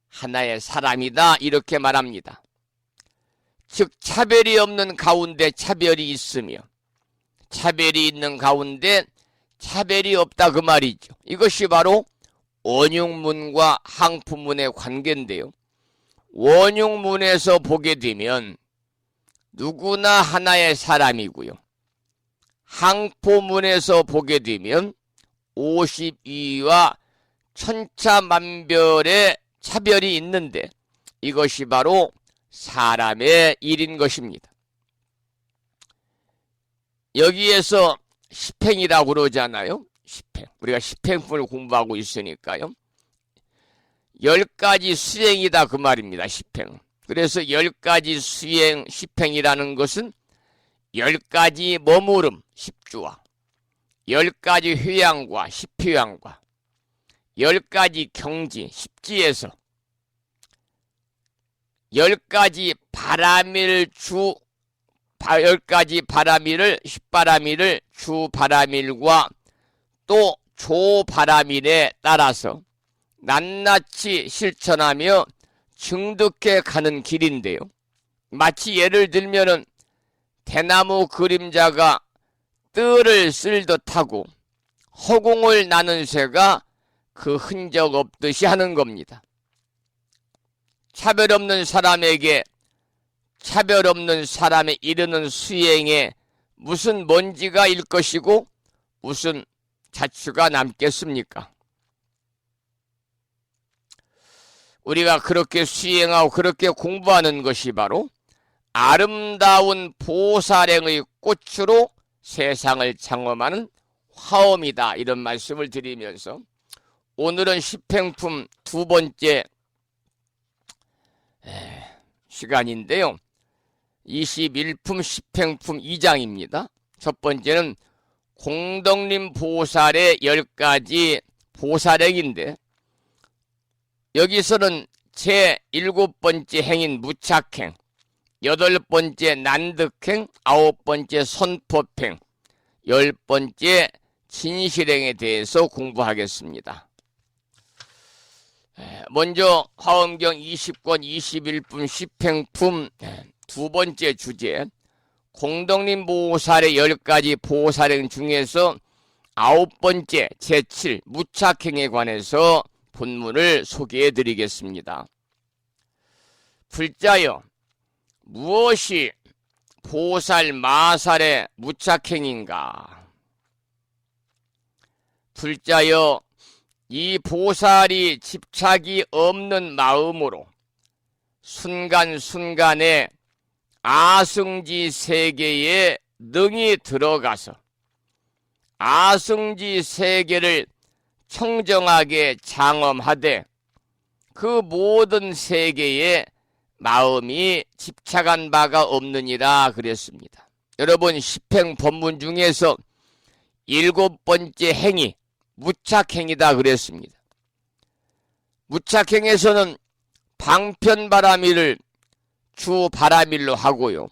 하나의 사람이다, 이렇게 말합니다. 즉 차별이 없는 가운데 차별이 있으며 차별이 있는 가운데 차별이 없다, 그 말이죠. 이것이 바로 원흉문과 항포문의 관계인데요. 원흉문에서 보게 되면 누구나 하나의 사람이고요. 항포문에서 보게 되면 52위와 천차만별의 차별이 있는데 이것이 바로 사람의 일인 것입니다. 여기에서 십행이라고 그러잖아요. 십행. 우리가 십행품을 공부하고 있으니까요. 10가지 수행이다, 그 말입니다. 십행. 그래서 10가지 수행, 십행이라는 것은 10가지 머무름, 십주와 10가지 회양과 십회양과 10가지 경지, 십지에서 10가지 바라밀 주, 10가지 바라밀을, 십바라밀을 주바라밀과 또 조바라밀에 따라서 낱낱이 실천하며 증득해 가는 길인데요. 마치 예를 들면은 대나무 그림자가 뜰을 쓸듯 하고 허공을 나는 새가 그 흔적 없듯이 하는 겁니다. 차별 없는 사람에게 차별 없는 사람에 이르는 수행에 무슨 먼지가 일 것이고 무슨 자취가 남겠습니까? 우리가 그렇게 수행하고 그렇게 공부하는 것이 바로 아름다운 보살행의 꽃으로 세상을 장엄하는 화엄이다, 이런 말씀을 드리면서 오늘은 십행품 2번째 시간인데요. 21품 십행품 2장입니다. 첫 번째는 공덕림 보살의 10가지 보살행인데, 여기서는 제7번째 행인 무착행, 8번째 난득행, 9번째 선법행, 10번째 진실행에 대해서 공부하겠습니다. 먼저 화엄경 20권 21분 시팽품 두 번째 주제 공덕림 보살의 10가지 보살행 중에서 9번째 제7 무착행에 관해서 본문을 소개해 드리겠습니다. 불자여 무엇이 보살 마살의 무착행인가? 불자여 이 보살이 집착이 없는 마음으로 순간순간에 아승지 세계에 능히 들어가서 아승지 세계를 청정하게 장엄하되 그 모든 세계에 마음이 집착한 바가 없느니라 그랬습니다. 여러분 십행 법문 중에서 7번째 행위 무착행이다 그랬습니다. 무착행에서는 방편바라밀을 주바라밀로 하고요.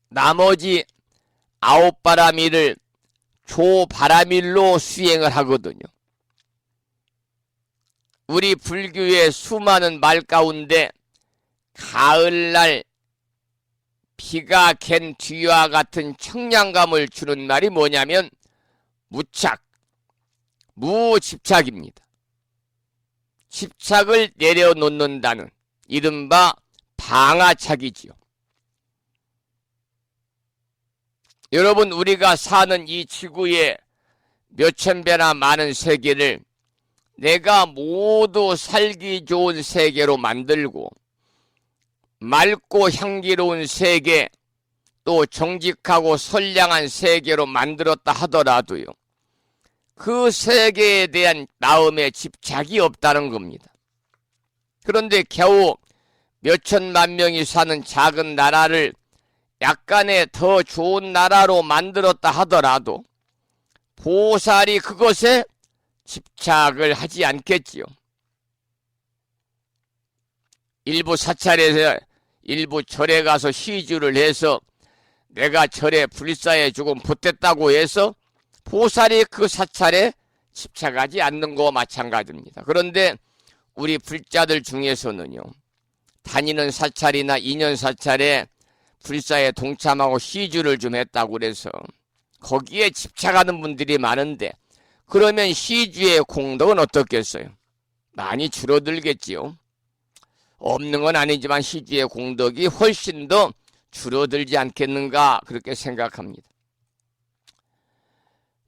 나머지 9바라밀을 조바라밀로 수행을 하거든요. 우리 불교의 수많은 말 가운데 가을날 비가 갠 뒤와 같은 청량감을 주는 말이 뭐냐면 무착, 무집착입니다. 집착을 내려놓는다는 이른바 방아착이지요. 여러분 우리가 사는 이 지구에 몇천 배나 많은 세계를 내가 모두 살기 좋은 세계로 만들고 맑고 향기로운 세계 또 정직하고 선량한 세계로 만들었다 하더라도요. 그 세계에 대한 마음의 집착이 없다는 겁니다. 그런데 겨우 몇천만 명이 사는 작은 나라를 약간의 더 좋은 나라로 만들었다 하더라도 보살이 그것에 집착을 하지 않겠지요. 일부 사찰에서 일부 절에 가서 시주를 해서 내가 절에 불사에 조금 보탰다고 해서 보살이 그 사찰에 집착하지 않는 거와 마찬가지입니다. 그런데 우리 불자들 중에서는요. 다니는 사찰이나 인연 사찰에 불사에 동참하고 시주를 좀 했다고 그래서 거기에 집착하는 분들이 많은데 그러면 시주의 공덕은 어떻겠어요? 많이 줄어들겠지요. 없는 건 아니지만 시주의 공덕이 훨씬 더 줄어들지 않겠는가 그렇게 생각합니다.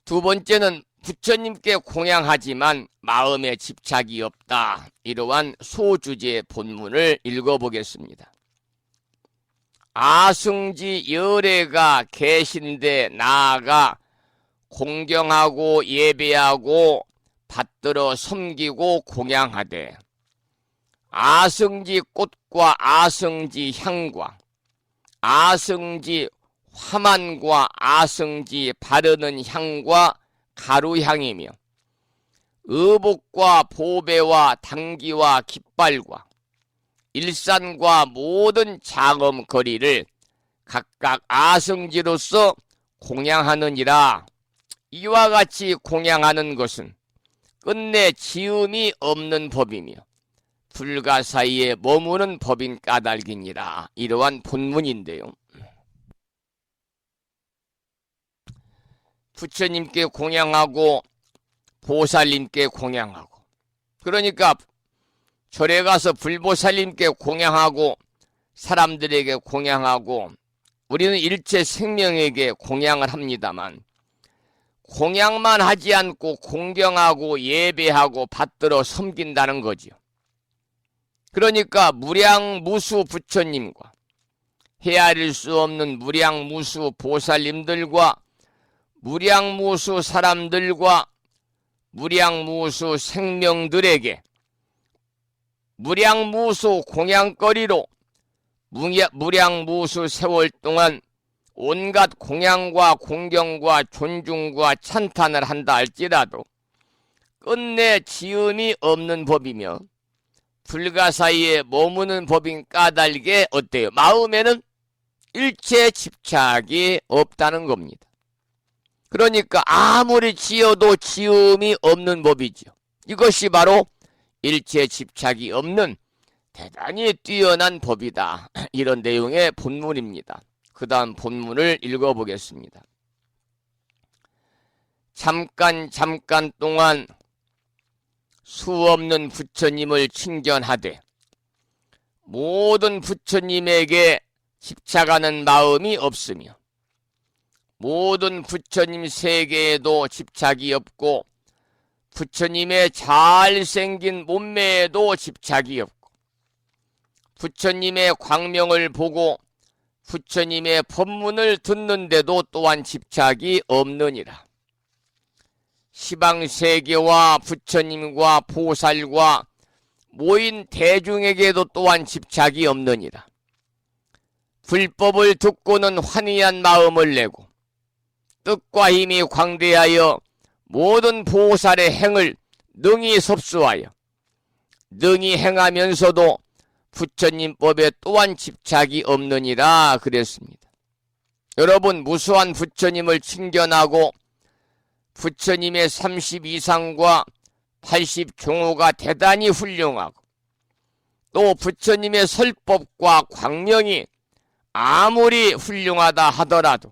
두 번째는 부처님께 공양하지만 마음에 집착이 없다. 이러한 소주제 본문을 읽어보겠습니다. 아승지 열애가 계신데 나아가 공경하고 예배하고 받들어 섬기고 공양하되 아승지 꽃과 아승지 향과 아승지 화만과 아승지 바르는 향과 가루향이며 의복과 보배와 당기와 깃발과 일산과 모든 장엄거리를 각각 아승지로서 공양하느니라. 이와 같이 공양하는 것은 끝내 지음이 없는 법이며 불가사의에 머무는 법인 까닭이니라. 이러한 본문인데요. 부처님께 공양하고 보살님께 공양하고 그러니까 절에 가서 불보살님께 공양하고 사람들에게 공양하고 우리는 일체 생명에게 공양을 합니다만 공양만 하지 않고 공경하고 예배하고 받들어 섬긴다는 거지요. 그러니까 무량무수 부처님과 헤아릴 수 없는 무량무수 보살님들과 무량무수 사람들과 무량무수 생명들에게 무량무수 공양거리로 무량무수 세월 동안 온갖 공양과 공경과 존중과 찬탄을 한다 할지라도 끝내 지음이 없는 법이며 불가사의에 머무는 법인 까닭에 어때요? 마음에는 일체 집착이 없다는 겁니다. 그러니까 아무리 지어도 지음이 없는 법이죠. 이것이 바로 일체 집착이 없는 대단히 뛰어난 법이다. 이런 내용의 본문입니다. 그 다음 본문을 읽어보겠습니다. 잠깐 동안 수없는 부처님을 칭견하되 모든 부처님에게 집착하는 마음이 없으며 모든 부처님 세계에도 집착이 없고 부처님의 잘생긴 몸매에도 집착이 없고 부처님의 광명을 보고 부처님의 법문을 듣는데도 또한 집착이 없느니라. 시방세계와 부처님과 보살과 모인 대중에게도 또한 집착이 없느니라. 불법을 듣고는 환희한 마음을 내고 뜻과 힘이 광대하여 모든 보살의 행을 능히 섭수하여 능히 행하면서도 부처님 법에 또한 집착이 없느니라 그랬습니다. 여러분, 무수한 부처님을 칭견하고 부처님의 32상과 80종호가 대단히 훌륭하고 또 부처님의 설법과 광명이 아무리 훌륭하다 하더라도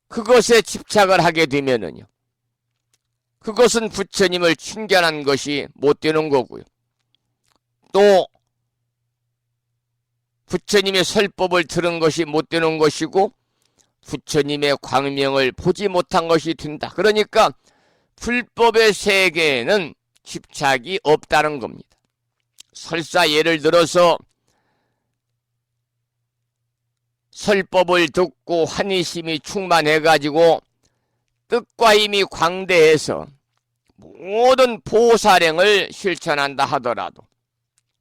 그것에 집착을 하게 되면은요, 그것은 부처님을 칭견한 것이 못 되는 거고요. 또 부처님의 설법을 들은 것이 못 되는 것이고 부처님의 광명을 보지 못한 것이 된다. 그러니까 불법의 세계에는 집착이 없다는 겁니다. 설사 예를 들어서 설법을 듣고 환희심이 충만해가지고 뜻과 힘이 광대해서 모든 보살행을 실천한다 하더라도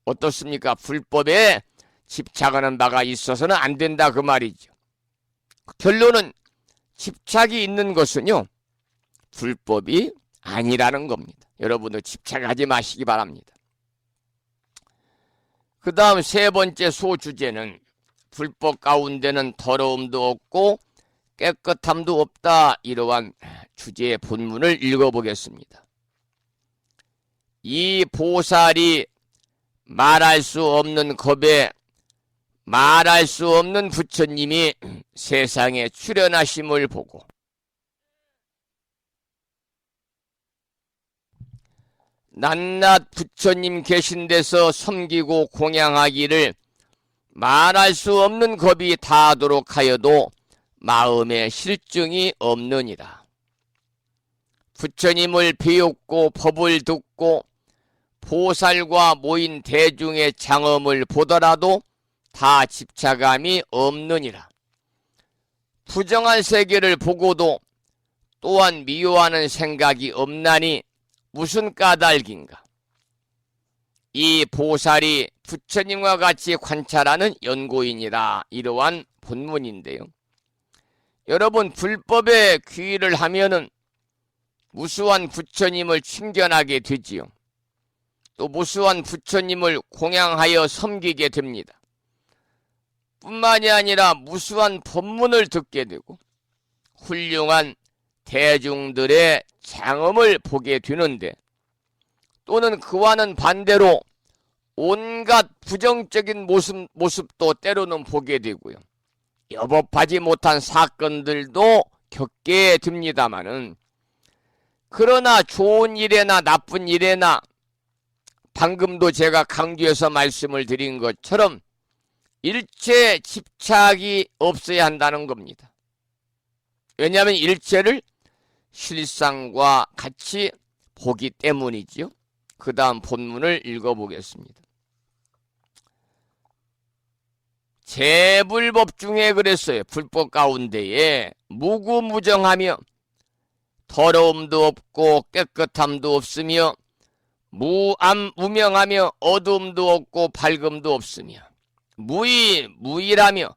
어떻습니까? 불법에 집착하는 바가 있어서는 안 된다 그 말이죠. 결론은 집착이 있는 것은요, 불법이 아니라는 겁니다. 여러분도 집착하지 마시기 바랍니다. 그 다음 세 번째 소주제는 불법 가운데는 더러움도 없고 깨끗함도 없다. 이러한 주제의 본문을 읽어보겠습니다. 이 보살이 말할 수 없는 겁에 말할 수 없는 부처님이 세상에 출현하심을 보고 낱낱 부처님 계신 데서 섬기고 공양하기를 말할 수 없는 겁이 다하도록 하여도 마음에 실증이 없느니라. 부처님을 배웠고 법을 듣고 보살과 모인 대중의 장엄을 보더라도 다 집착감이 없느니라. 부정한 세계를 보고도 또한 미워하는 생각이 없나니 무슨 까닭인가. 이 보살이 부처님과 같이 관찰하는 연고인이라. 이러한 본문인데요. 여러분, 불법에 귀의를 하면은 무수한 부처님을 칭견하게 되지요. 또 무수한 부처님을 공양하여 섬기게 됩니다. 뿐만이 아니라 무수한 법문을 듣게 되고 훌륭한 대중들의 장엄을 보게 되는데, 또는 그와는 반대로 온갖 부정적인 모습도 때로는 보게 되고요. 여법하지 못한 사건들도 겪게 됩니다마는, 그러나 좋은 일에나 나쁜 일에나 방금도 제가 강조해서 말씀을 드린 것처럼 일체 집착이 없어야 한다는 겁니다. 왜냐하면 일체를 실상과 같이 보기 때문이지요. 그 다음 본문을 읽어보겠습니다. 재불법 중에 그랬어요. 불법 가운데에 무구무정하며 더러움도 없고 깨끗함도 없으며 무명하며 어두움도 없고 밝음도 없으며 무의라며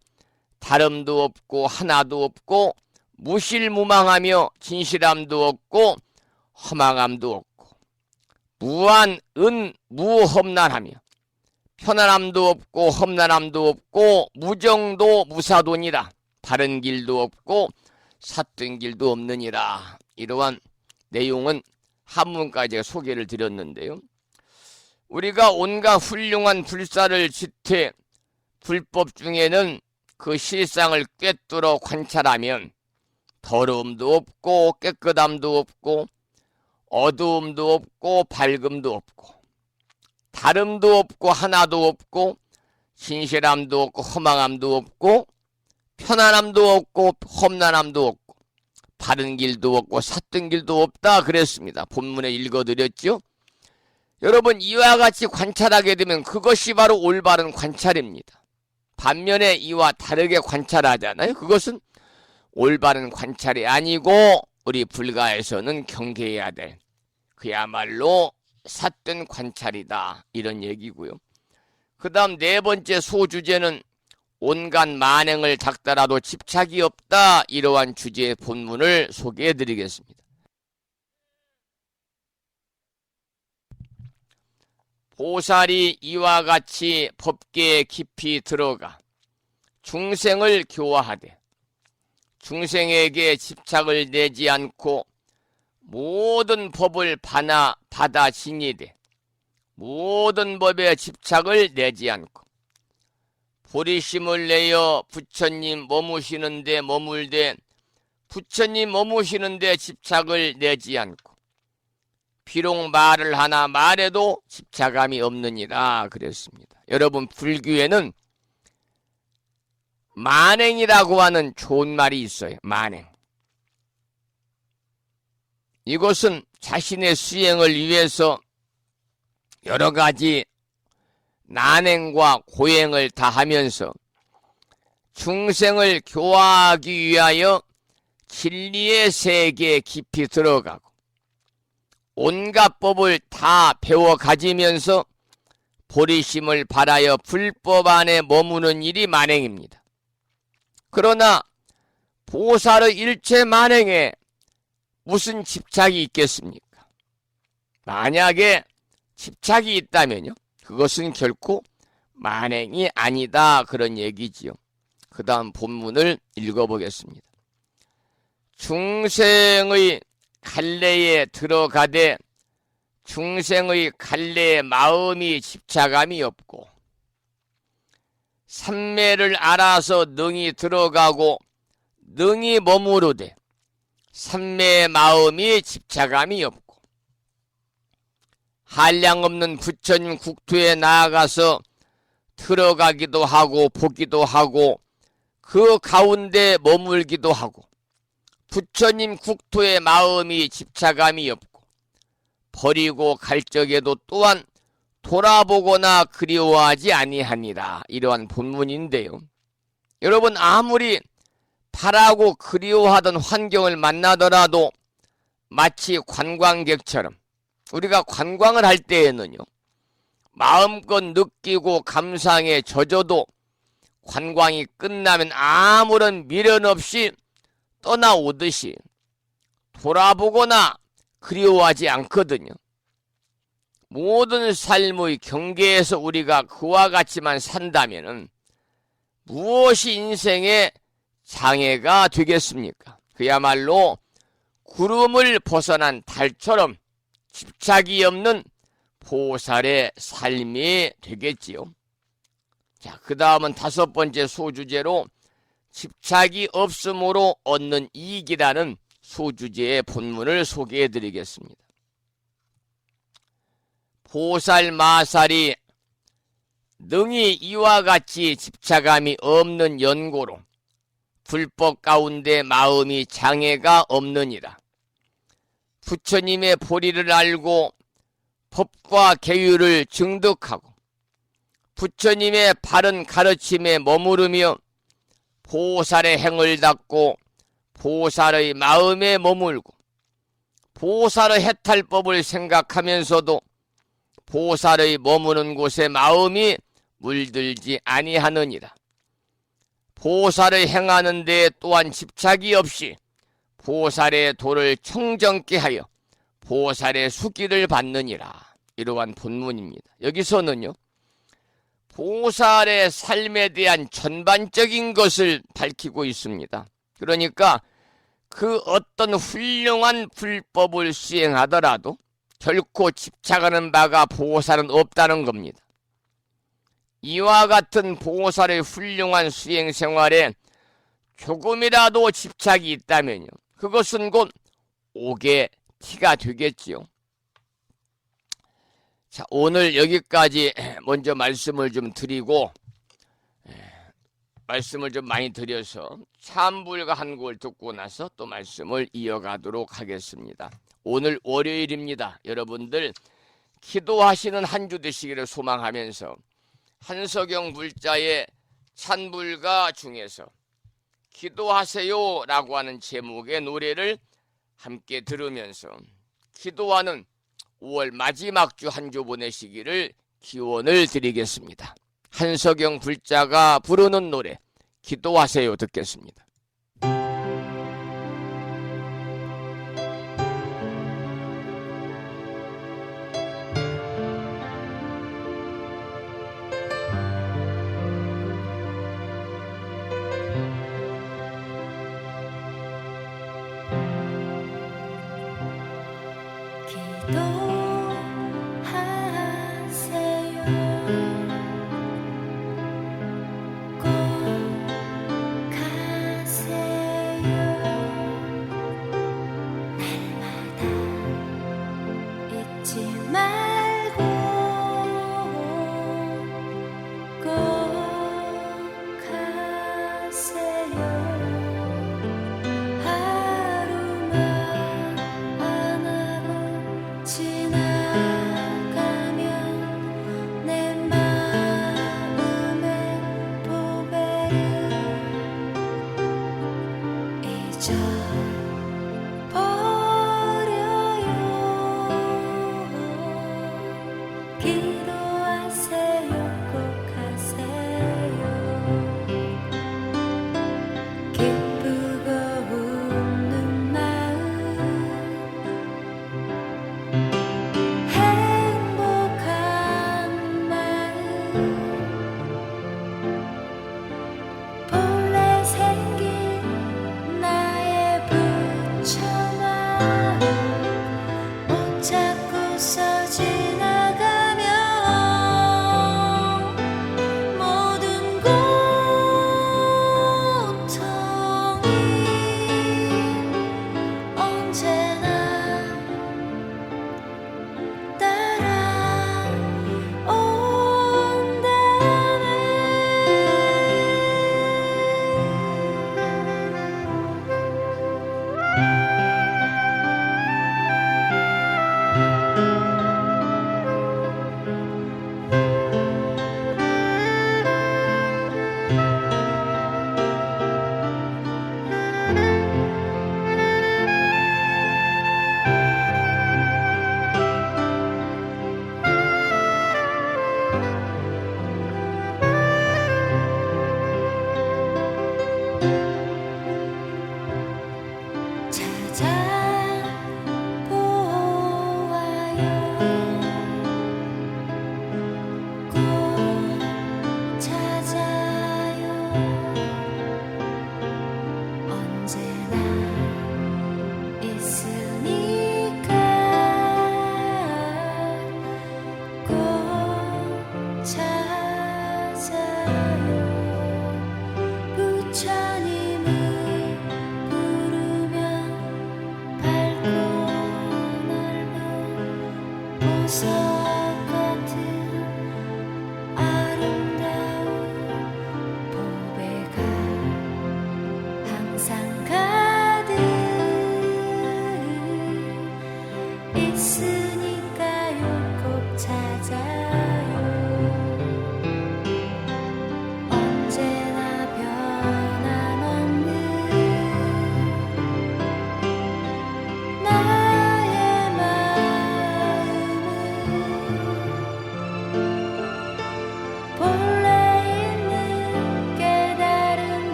다름도 없고 하나도 없고 무실무망하며 진실함도 없고 허망함도 없고 무험난하며 편안함도 없고 험난함도 없고 무정도 무사돈이라. 바른 길도 없고 삿된 길도 없느니라. 이러한 내용은 한문까지 제가 소개를 드렸는데요. 우리가 온갖 훌륭한 불사를 지태 불법 중에는 그 실상을 꿰뚫어 관찰하면 더러움도 없고 깨끗함도 없고 어두움도 없고 밝음도 없고 다름도 없고 하나도 없고 신실함도 없고 허망함도 없고 편안함도 없고 험난함도 없고 바른 길도 없고 삿된 길도 없다 그랬습니다. 본문에 읽어드렸죠. 여러분, 이와 같이 관찰하게 되면 그것이 바로 올바른 관찰입니다. 반면에 이와 다르게 관찰하잖아요. 그것은 올바른 관찰이 아니고 우리 불가에서는 경계해야 될 그야말로 삿된 관찰이다, 이런 얘기고요. 그 다음 네 번째 소주제는 온갖 만행을 닦더라도 집착이 없다, 이러한 주제의 본문을 소개해 드리겠습니다. 보살이 이와 같이 법계에 깊이 들어가 중생을 교화하되 중생에게 집착을 내지 않고 모든 법을 받아 지니되 모든 법에 집착을 내지 않고 보리심을 내어 부처님 머무시는데 머물되 부처님 머무시는데 집착을 내지 않고 비록 말을 하나 말해도 집착감이 없느니라 그랬습니다. 여러분, 불교에는 만행이라고 하는 좋은 말이 있어요. 만행. 이것은 자신의 수행을 위해서 여러 가지 난행과 고행을 다하면서 중생을 교화하기 위하여 진리의 세계에 깊이 들어가고 온갖 법을 다 배워 가지면서 보리심을 발하여 불법 안에 머무는 일이 만행입니다. 그러나 보살의 일체 만행에 무슨 집착이 있겠습니까? 만약에 집착이 있다면요, 그것은 결코 만행이 아니다, 그런 얘기지요. 그 다음 본문을 읽어보겠습니다. 중생의 갈래에 들어가되 중생의 갈래에 마음이 집착함이 없고 삼매를 알아서 능히 들어가고 능히 머무르되 삼매의 마음이 집착함이 없고 한량없는 부처님 국토에 나아가서 들어가기도 하고 보기도 하고 그 가운데 머물기도 하고 부처님 국토에 마음이 집착함이 없고 버리고 갈 적에도 또한 돌아보거나 그리워하지 아니하니라, 이러한 본문인데요. 여러분, 아무리 바라고 그리워하던 환경을 만나더라도 마치 관광객처럼 우리가 관광을 할 때에는요, 마음껏 느끼고 감상에 젖어도 관광이 끝나면 아무런 미련 없이 떠나오듯이 돌아보거나 그리워하지 않거든요. 모든 삶의 경계에서 우리가 그와 같이만 산다면 무엇이 인생의 장애가 되겠습니까? 그야말로 구름을 벗어난 달처럼 집착이 없는 보살의 삶이 되겠지요. 자, 그 다음은 다섯 번째 소주제로 집착이 없음으로 얻는 이익이라는 소주제의 본문을 소개해 드리겠습니다. 보살 마살이 능히 이와 같이 집착함이 없는 연고로 불법 가운데 마음이 장애가 없느니라. 부처님의 보리를 알고 법과 계율을 증득하고 부처님의 바른 가르침에 머무르며 보살의 행을 닦고 보살의 마음에 머물고 보살의 해탈법을 생각하면서도 보살의 머무는 곳에 마음이 물들지 아니하느니라. 보살의 행하는 데 또한 집착이 없이 보살의 도를 청정케 하여 보살의 수기를 받느니라. 이러한 본문입니다. 여기서는요, 보살의 삶에 대한 전반적인 것을 밝히고 있습니다. 그러니까 그 어떤 훌륭한 불법을 수행하더라도 결코 집착하는 바가 보살은 없다는 겁니다. 이와 같은 보살의 훌륭한 수행 생활에 조금이라도 집착이 있다면요, 그것은 곧 옥의 티가 되겠지요. 자, 오늘 여기까지 먼저 말씀을 좀 드리고, 말씀을 좀 많이 드려서 참불가 한 곡을 듣고 나서 또 말씀을 이어가도록 하겠습니다. 오늘 월요일입니다. 여러분들 기도하시는 한 주 되시기를 소망하면서 한석영 불자의 찬불가 중에서 기도하세요 라고 하는 제목의 노래를 함께 들으면서 기도하는 5월 마지막 주 한 주 보내시기를 기원을 드리겠습니다. 한석영 불자가 부르는 노래 기도하세요 듣겠습니다.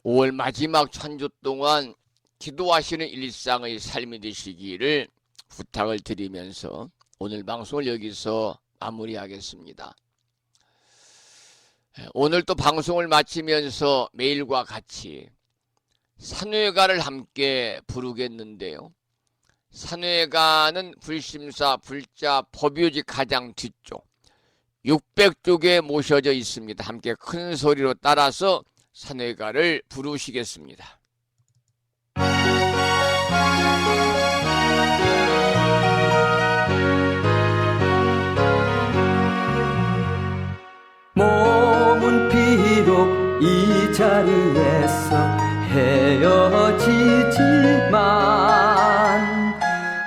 5월 마지막 천주 동안 기도하시는 일상의 삶이 되시기를 부탁을 드리면서 오늘 방송을 여기서 마무리하겠습니다. 오늘 또 방송을 마치면서 매일과 같이 산회가를 함께 부르겠는데요. 산회가는 불심사 불자 법요지 가장 뒤쪽 600쪽에 모셔져 있습니다. 함께 큰 소리로 따라서 산회가를 부르시겠습니다. 몸은 비록 이 자리에서 헤어지지만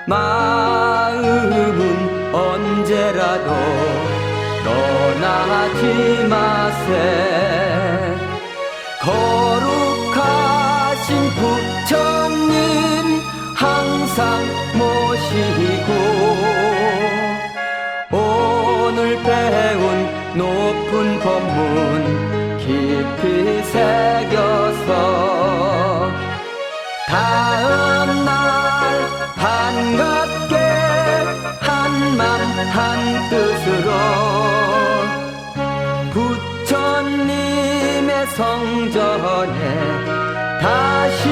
마음은 언제라도 떠나지 마세. 거룩하신 부처님 항상 모시고 오늘 배운 높은 법문 깊이 새겨서 다음날 반갑게 한맘 한뜻으로 부처님의 성전에 다시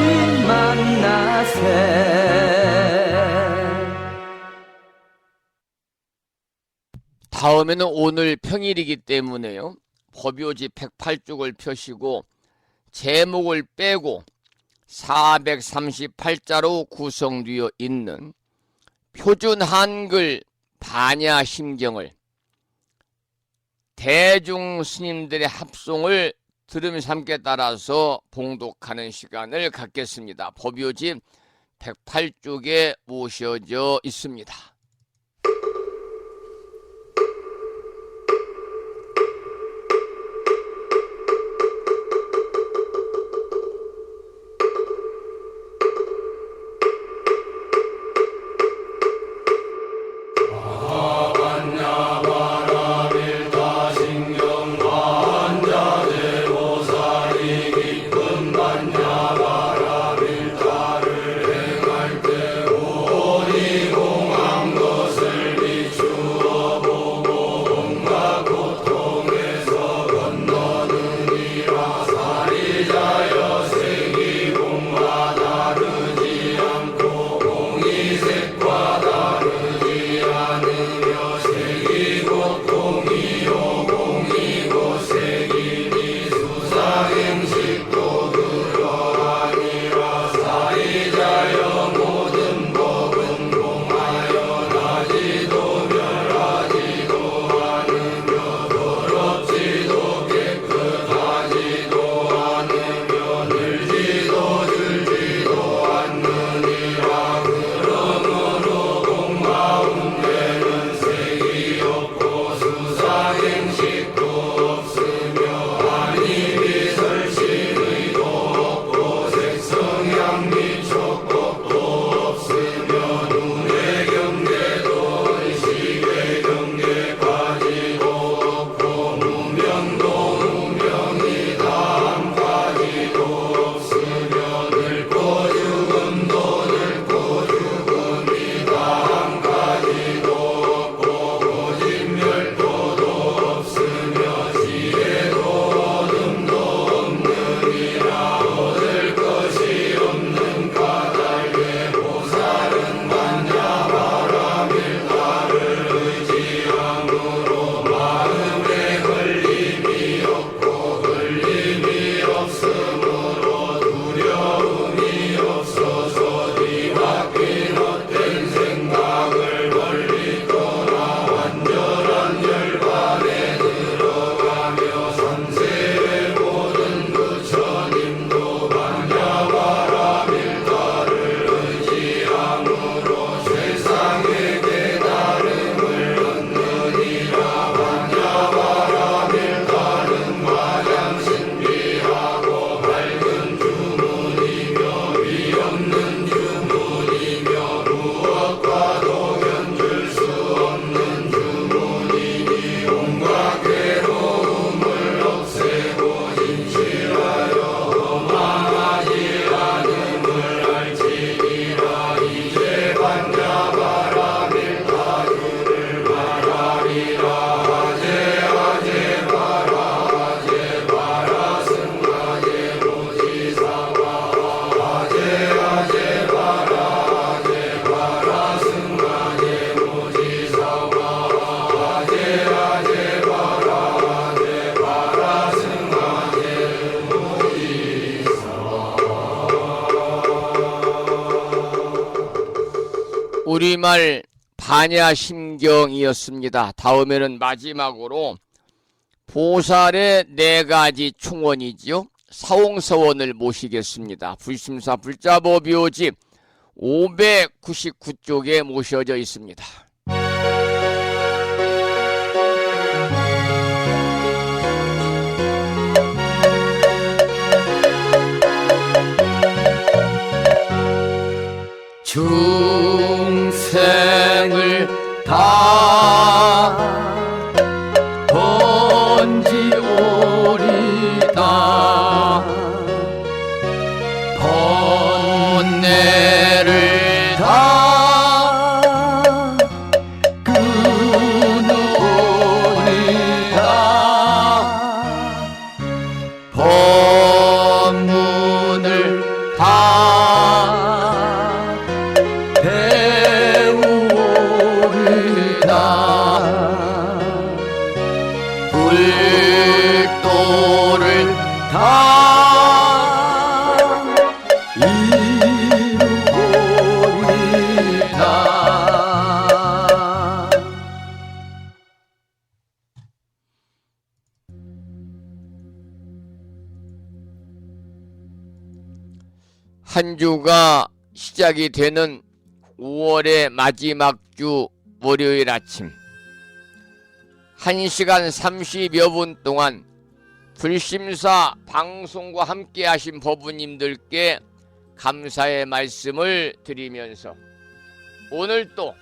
만나세. 다음에는 오늘 평일이기 때문에요. 법요지 108쪽을 펴시고 제목을 빼고 438자로 구성되어 있는 표준 한글 반야 심경을 대중 스님들의 합송을 들으면서 함께 따라서 봉독하는 시간을 갖겠습니다. 법요지 108쪽에 모셔져 있습니다. 오리공항 우리말 반야심경이었습니다. 다음에는 마지막으로 보살의 4가지 충원이지요. 사홍서원을 모시겠습니다. 불심사 불자보묘지 599쪽에 모셔져 있습니다. 중생을 다 번지오리다 번뇌를 다 끊으오리다 법문을 다 배우오리다 불도를 다 이루오리다 한 주가 시작이 되는 5월의 마지막 주 월요일 아침 1시간 30여 분 동안 불심사 방송과 함께 하신 법부님들께 감사의 말씀을 드리면서 오늘 또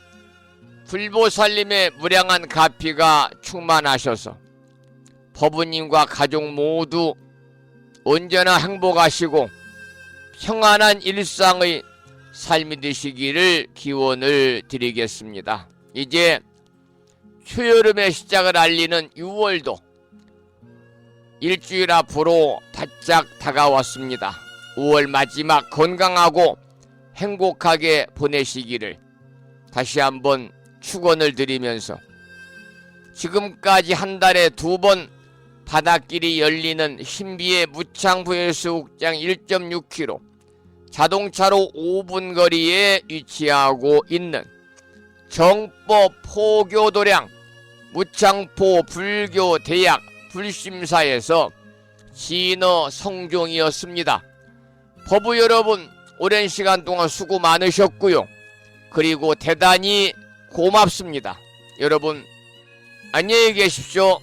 불보살님의 무량한 가피가 충만하셔서 법부님과 가족 모두 언제나 행복하시고 평안한 일상의 삶이 되시기를 기원을 드리겠습니다. 이제 초여름의 시작을 알리는 6월도 일주일 앞으로 바짝 다가왔습니다. 5월 마지막 건강하고 행복하게 보내시기를 다시 한번 축원을 드리면서 지금까지 한 달에 2번 바닷길이 열리는 신비의 무창부해수욕장 1.6km 자동차로 5분 거리에 위치하고 있는 정법 포교도량 무창포 불교대학 불심사에서 진어 성종이었습니다. 법부 여러분 오랜 시간 동안 수고 많으셨고요. 그리고 대단히 고맙습니다. 여러분 안녕히 계십시오.